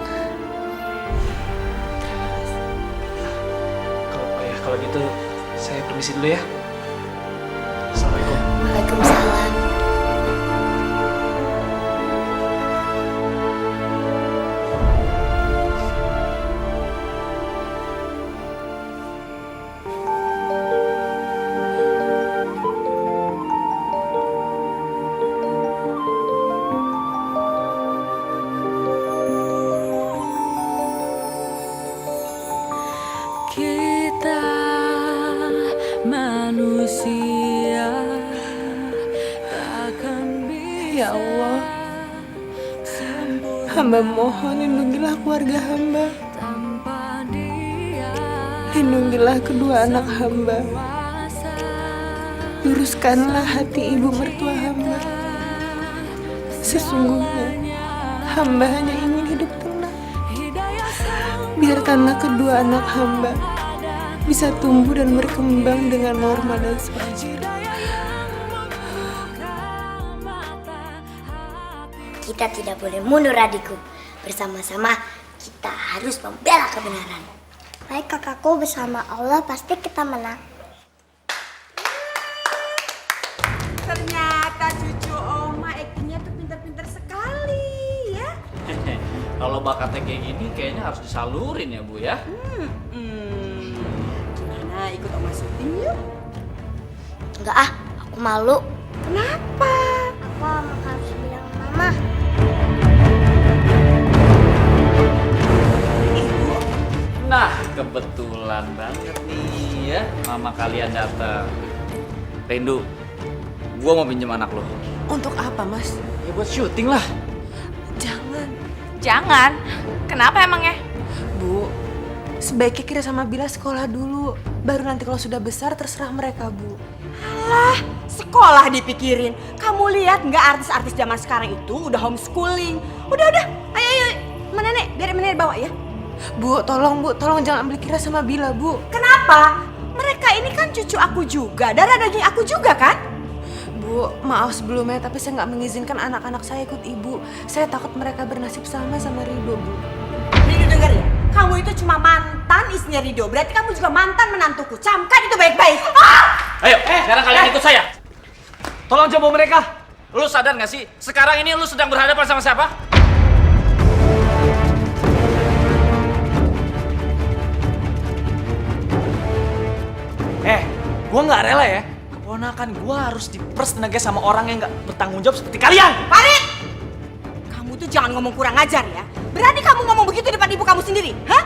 Kalau gitu saya permisi dulu ya. Assalamualaikum. Waalaikumsalam. Kita manusia takkan bisa. Ya Allah, hamba mohon lindungilah keluarga hamba. Lindungilah kedua anak hamba. Luruskanlah hati ibu mertua hamba. Sesungguhnya hamba hanya ingin hidup tenang. Biarkanlah kedua anak hamba bisa tumbuh dan berkembang dengan normal dan sewajarnya. Kita tidak boleh mundur, adikku. Bersama-sama kita harus membela kebenaran. Baik kakakku, bersama Allah pasti kita menang. Ternyata cucu Oma aktingnya tuh pintar-pintar sekali ya. Kalau bakatnya kayak gini kayaknya harus disalurin ya, Bu ya. Gimana ikut Oma syuting yuk? Enggak ah, aku malu. Kenapa? Aku harus bilang mama. Nah, kebetulan banget nih ya, mama kalian datang. Rindu, gua mau pinjam anak lo. Untuk apa, Mas? Ya buat syuting lah. Jangan. Kenapa emangnya? Bu, sebaiknya Kira sama Bila sekolah dulu. Baru nanti kalau sudah besar terserah mereka, Bu. Alah, sekolah dipikirin. Kamu lihat nggak artis-artis zaman sekarang itu udah homeschooling. Udah, ayo. Mana Nek? Biar Nenek bawa ya. Bu, tolong jangan ambil Kira sama Bila, Bu. Kenapa? Mereka Rika ini kan cucu aku juga, darah daging aku juga kan? Bu, maaf sebelumnya tapi saya nggak mengizinkan anak-anak saya ikut ibu. Saya takut mereka bernasib sama Rido, Bu. Rido denger ya, kamu itu cuma mantan istrinya Rido, berarti kamu juga mantan menantuku. Camkan itu baik-baik. Ayo, sekarang kalian ikut saya. Tolong coba mereka. Lu sadar gak sih? Sekarang ini lu sedang berhadapan sama siapa? Gua nggak rela ya. Keponakan gua harus diperas tenaga sama orang yang nggak bertanggung jawab seperti kalian. Farid! Kamu tuh jangan ngomong kurang ajar ya. Berani kamu ngomong begitu depan ibu kamu sendiri, hah?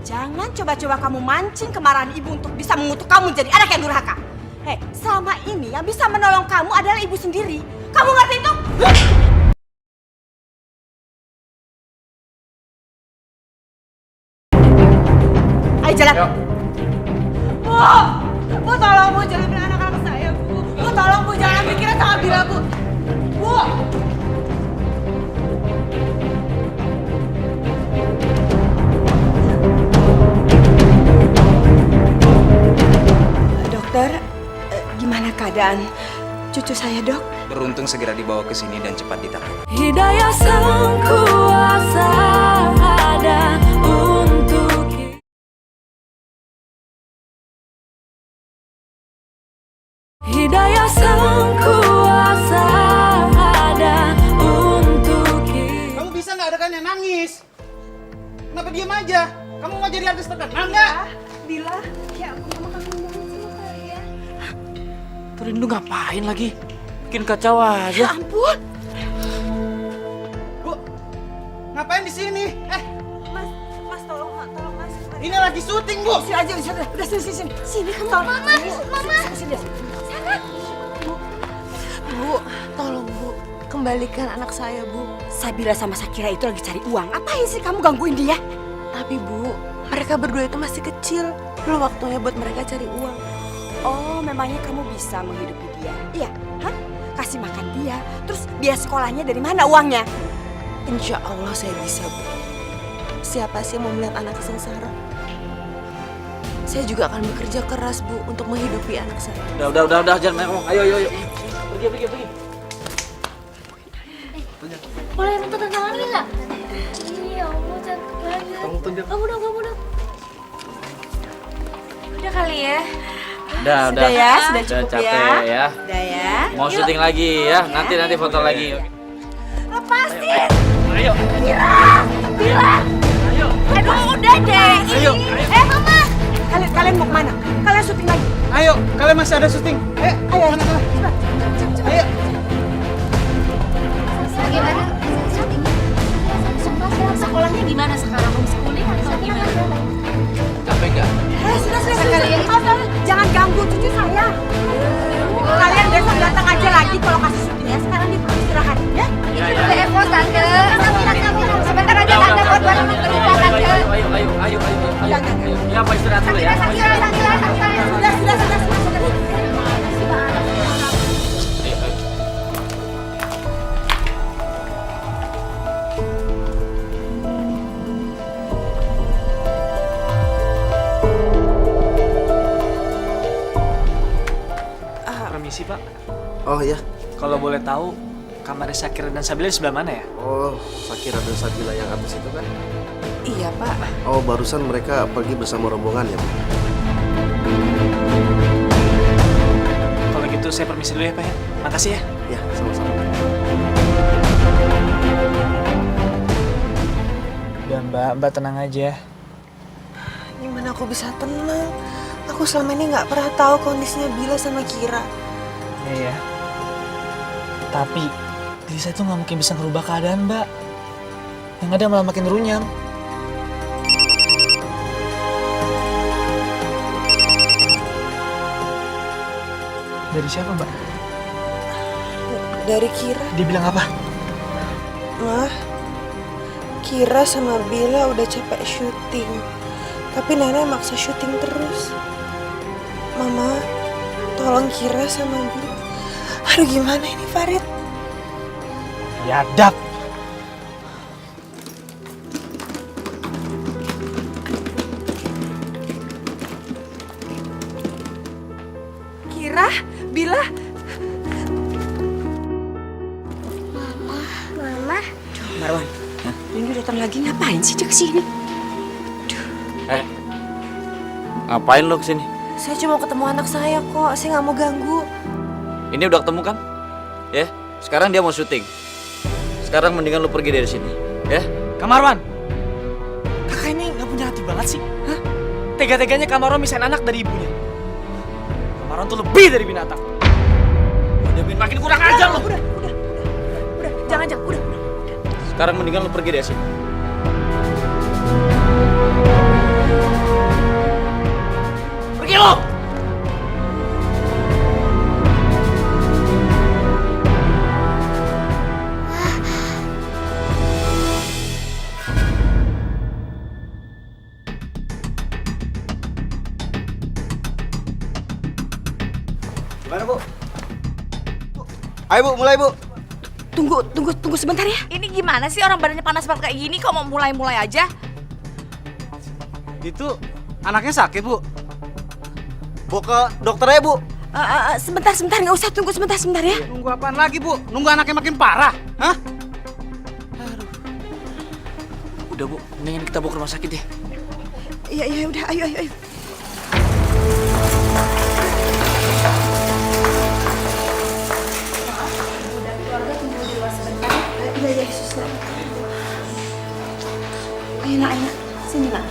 Jangan coba-coba kamu mancing kemarahan ibu untuk bisa mengutuk kamu menjadi anak yang durhaka. Selama ini yang bisa menolong kamu adalah ibu sendiri. Kamu ngerti itu? Ayo jalan. Bu, tolong Bu, jangan bilang anak-anak saya, Bu. Bu, tolong Bu, jangan pikiran sama Bila, Bu. Bu. Dokter, gimana keadaan cucu saya, Dok? Beruntung segera dibawa ke sini dan cepat ditangani. Hidayah sang kuasa ada untuk kita. Hidayah sang kuasa ada untuk kita. Kamu bisa nggak ada kan yang nangis? Kenapa diem aja? Kamu mau jadi artis terkenal nggak? Bila, ya ampun, mama kangen banget sama kalian. Tuh Rindu ngapain lagi? Bikin kacau aja. Ya ampun. Bu, ngapain di sini? Mas, tolong Mas. Ini lagi syuting, Bu. Sini aja, udah sini. Sini kamu. Mama. Sini. Sana. Bu, tolong Bu, kembalikan anak saya, Bu. Sabila sama Sakira itu lagi cari uang. Apain sih kamu gangguin dia? Tapi Bu, mereka berdua itu masih kecil. Belum waktunya buat mereka cari uang. Oh, memangnya kamu bisa menghidupi dia? Iya, hah? Kasih makan dia, terus biaya sekolahnya dari mana uangnya? Insya Allah saya bisa, Bu. Siapa sih yang mau melihat anak sengsara? Saya juga akan bekerja keras, Bu, untuk menghidupi anak saya. Udah, jangan ngomong. Ayo. Pergi. Boleh minta tantangan nggak? Iya, Allah cantik banget. Kamu dong. Udah kali ya. Udah ya, sudah cukup capek ya. Udah ya. Mau syuting lagi ya. Nanti foto lagi. Lepasin. Ayo. Bila. Ayo. Aduh, udah deh. Ayo. Mama. Kalian mau kemana? Kalian syuting lagi? Ayo, kalian masih ada syuting. Ayo. Ayo. Bagaimana? Sekolahnya gimana sekarang? Homeschooling atau gimana? Capek nggak? Sudah. Jangan ganggu cucu saya. Kalian besok datang aja lagi kalau kasih syutingnya. Sekarang dia perlu istirahat, ya? Itu udah Evo, Tante. Sebentar aja Tante buat barang berita, Tante. Ayo. Ya, Pak istirahat dulu ya. Sudah. Permisi Pak. Oh iya. Kalau boleh tahu, kamarnya Sakira dan Sabila di sebelah mana ya? Oh, Sakira dan Sabila yang atas itu kan? Iya, Pak. Oh, barusan mereka pergi bersama rombongan ya, Bu? Kalau gitu saya permisi dulu ya Pak ya. Makasih ya. Ya, sama-sama. Udah Mbak tenang aja. Gimana aku bisa tenang? Aku selama ini nggak pernah tahu kondisinya Bila sama Kira. Iya. Tapi Lisa itu nggak mungkin bisa merubah keadaan Mbak. Yang ada malah makin runyam. Dari siapa Mbak? Dari Kira. Dia bilang apa? Mah, Kira sama Bila udah capek syuting. Tapi Nenek maksa syuting terus. Mama, tolong Kira sama Bila. Aduh, gimana ini Farid? Ya, Dap. Nabila. Mama. Marwan, Rindu datang lagi ngapain sih dia kesini? Ngapain lo kesini? Saya cuma mau ketemu anak saya kok, saya nggak mau ganggu. Ini udah ketemu kan? Ya, sekarang dia mau syuting. Sekarang mendingan lu pergi dari sini, ya? Kak Marwan, kakak ini nggak punya hati banget sih. Hah? Tega-teganya Kak Marwan misahin anak dari ibunya. Kak Marwan tuh lebih dari binatang. Udah makin kurang ajar lo. Udah, jangan, udah. Sekarang mendingan lu pergi dari sini. Pergi lo! Gimana, Bu? Ayo, Bu, mulai, Bu. Tunggu sebentar ya. Ini gimana sih orang badannya panas banget kayak gini kok mau mulai aja? Itu anaknya sakit, Bu. Bawa ke dokter aja, Bu. Sebentar, nggak usah tunggu sebentar ya. Nunggu apaan lagi, Bu? Nunggu anaknya makin parah, hah? Udah, Bu, mendingan kita bawa ke rumah sakit deh. Iya, udah, ayo. Iya, suster. Ayo, nak. Sini, nak.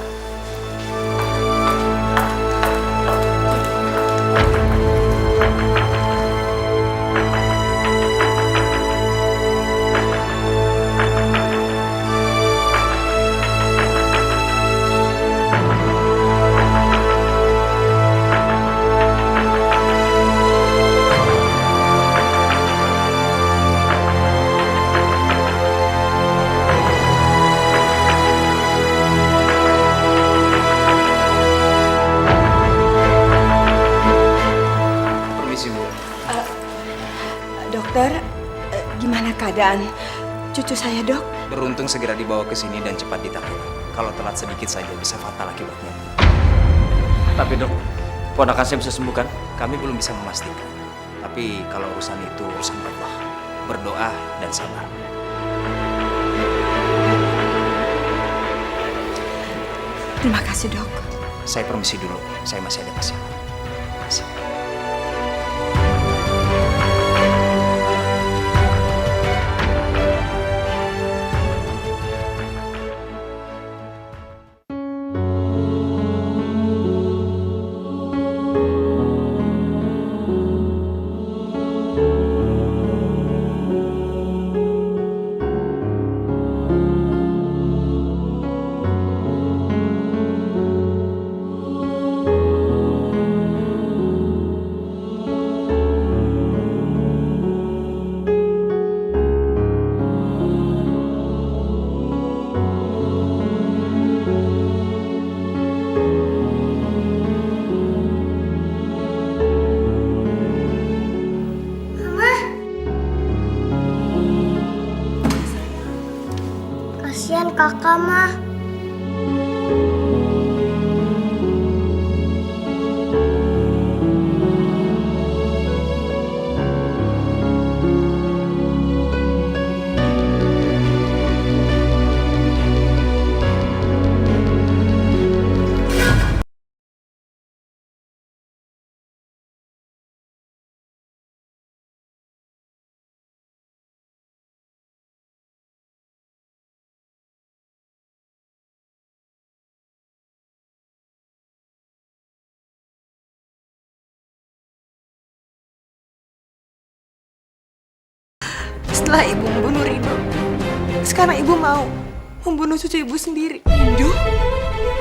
Dokter, gimana keadaan cucu saya, Dok? Beruntung segera dibawa ke sini dan cepat ditangani. Kalau telat sedikit saja bisa fatal akibatnya. Tapi dok, ponakan saya bisa sembuh kan? Kami belum bisa memastikan. Tapi kalau urusan itu urusan Allah. Berdoa dan sabar. Terima kasih, Dok. Saya permisi dulu. Saya masih ada pasien. Masih. Kasihan kakak mah. Setelah ibu membunuh Rindu, sekarang ibu mau membunuh cucu ibu sendiri. Rindu?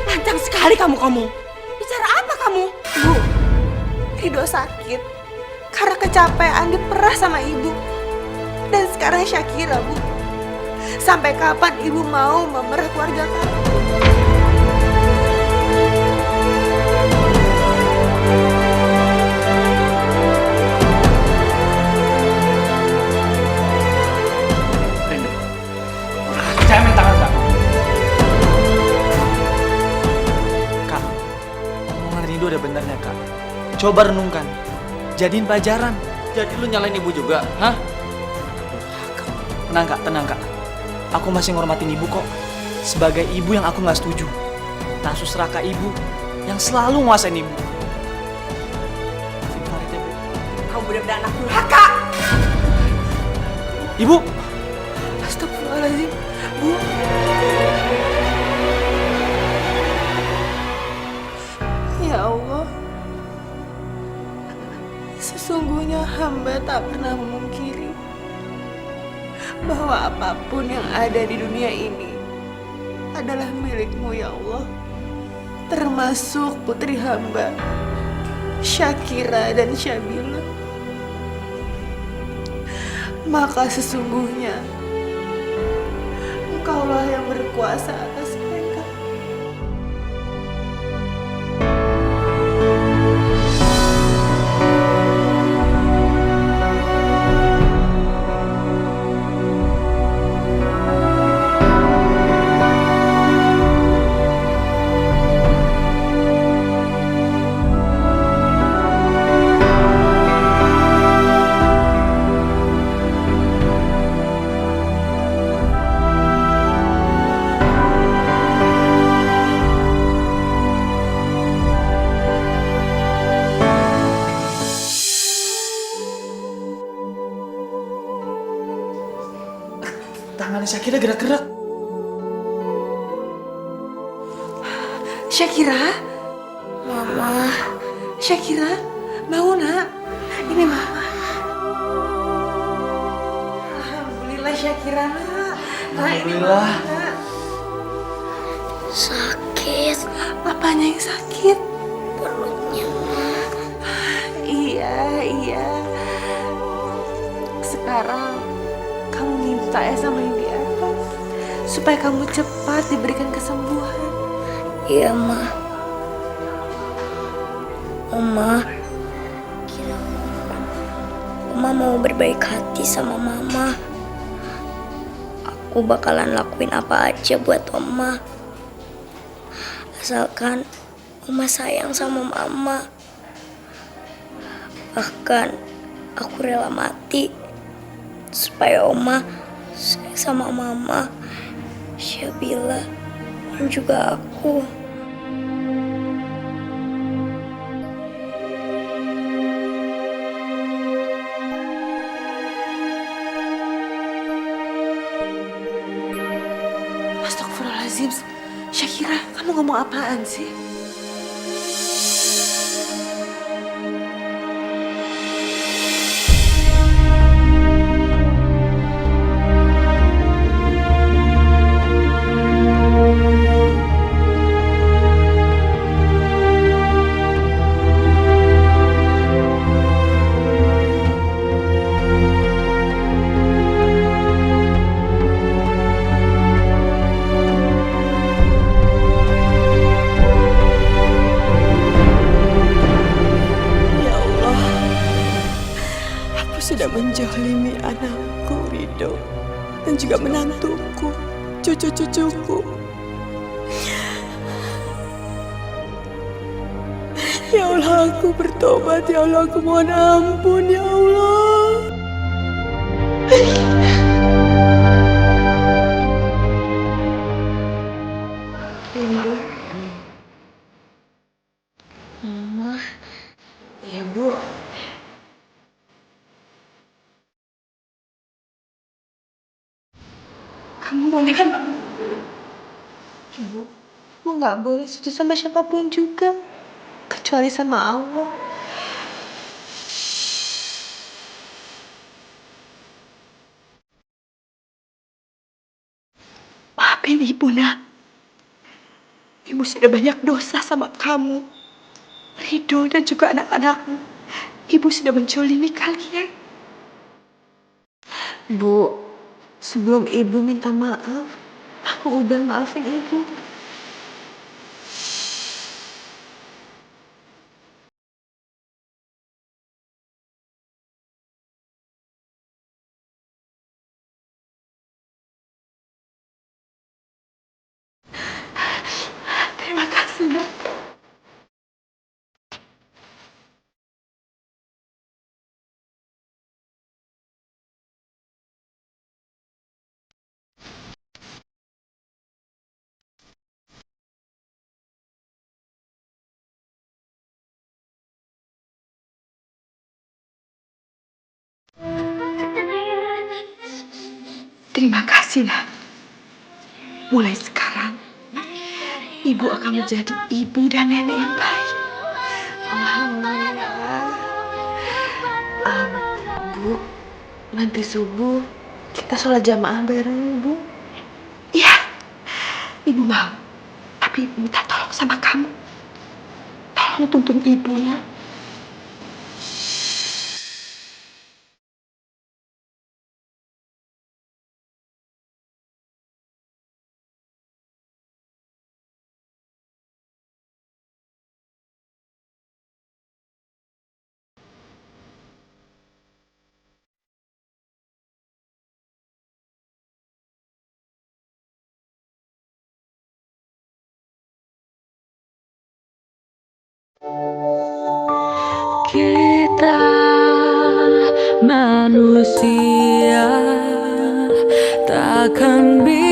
Lancang sekali kamu. Bicara apa kamu? Bu, Rindu sakit karena kecapean diperah sama ibu. Dan sekarang Syakira, Bu. Sampai kapan ibu mau memerah keluarga kamu? Jangan tangan kamu. Kak, omongan Rindu ada benarnya, Kak. Coba renungkan, jadiin pelajaran. Jadi lu nyalain ibu juga, hah? Tenang kak. Aku masih ngormatin ibu kok. Sebagai ibu yang aku nggak setuju. Kasus Raka ibu yang selalu nguasain ibu. Kamu benar-benar anak durhaka. Ibu, Astagfirullahaladzim, Bu. Ya Allah, sesungguhnya hamba tak pernah memungkiri bahwa apapun yang ada di dunia ini adalah milik-Mu ya Allah, termasuk putri hamba Syakira dan Syabila. Maka sesungguhnya Engkaulah yang berkuasa atas mereka. tangannya Syakira gerak-gerak. Syakira? Mama. Syakira, mau nak? Ini mama. Alhamdulillah Syakira nak. Nah, ini mama. Nak. Sakit. Apanya yang sakit? Perutnya, Ma. Iya. Sekarang kamu minta ya sama yang di atas supaya kamu cepat diberikan kesembuhan. Iya, Ma. Oma mau berbaik hati sama Mama. Aku bakalan lakuin apa aja buat Oma. Asalkan Oma sayang sama Mama. Bahkan aku rela mati supaya Oma sayang sama Mama, Syabila, dan juga aku. Astagfirullahaladzim, Syakira, kamu ngomong apaan sih? Sudah menjolimi anakku Ridho dan juga menantuku, cucu-cucuku. Ya Allah, aku bertobat. Ya Allah, aku mohon ampun. Ya Allah. Rindu. Mama. Ya, Bu. Kamu boleh kan? Ibu, kamu nggak boleh sujud sama siapapun juga, kecuali sama Allah. Maafin Ibu, nak. Ibu sudah banyak dosa sama kamu, Ridho, dan juga anak-anakmu. Ibu sudah mencolimi kalian. Bu, sebelum Ibu minta maaf, aku udah maafin Ibu. Terima kasih, nak. Terima kasih, nak. Mulai sekarang, ibu akan menjadi ibu dan nenek yang baik. Alhamdulillah. Bu, nanti subuh kita sholat jamaah bareng, Bu. Iya, ibu mau. Tapi ibu minta tolong sama kamu. Tolong tuntun ibu ya. Kita manusia takkan bisa